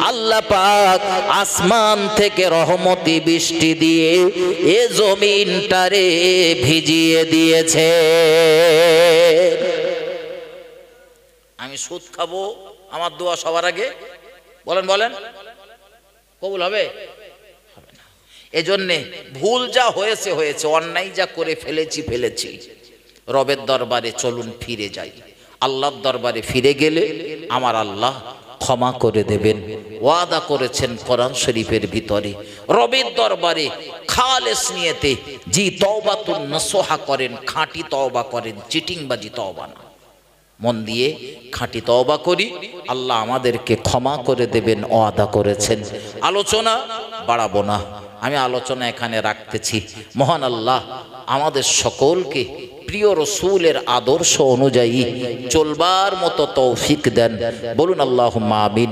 আল্লাহ পাক আসমান থেকে রহমতি বৃষ্টি দিয়ে এ জমিনটারে ভিজিয়ে দিয়েছে। আমি সুদ খাবো, আমার দোয়া সবার আগে, বলেন বলেন, কবুল হবে? এজন্যে ভুল যা হয়েছে হয়েছে, অন্যায় যা করে ফেলেছি ফেলেছি, রবের দরবারে চলুন ফিরে যাই। আল্লাহর দরবারে ফিরে গেলে আমার আল্লাহ ক্ষমা করে দেবেন। ওয়াদা করেছেন কোরআন শরীফের ভিতরে, রবের দরবারে খালেস নিয়তে জি তওবাতুন নসুহা করেন, খাঁটি তওবা করেন, চিটিংবাজি তওবা না, মন দিয়ে খাঁটি তওবা করি, আল্লাহ আমাদেরকে ক্ষমা করে দেবেন, ওয়াদা করেছেন। আলোচনা বাড়াবো না, আমি আলোচনা এখানে রাখতেছি। মহান আল্লাহ আমাদের সকলকে প্রিয় রসুলের আদর্শ অনুযায়ী চলবার মতো তৌফিক দেন, বলুন আল্লাহুম্মা আমিন।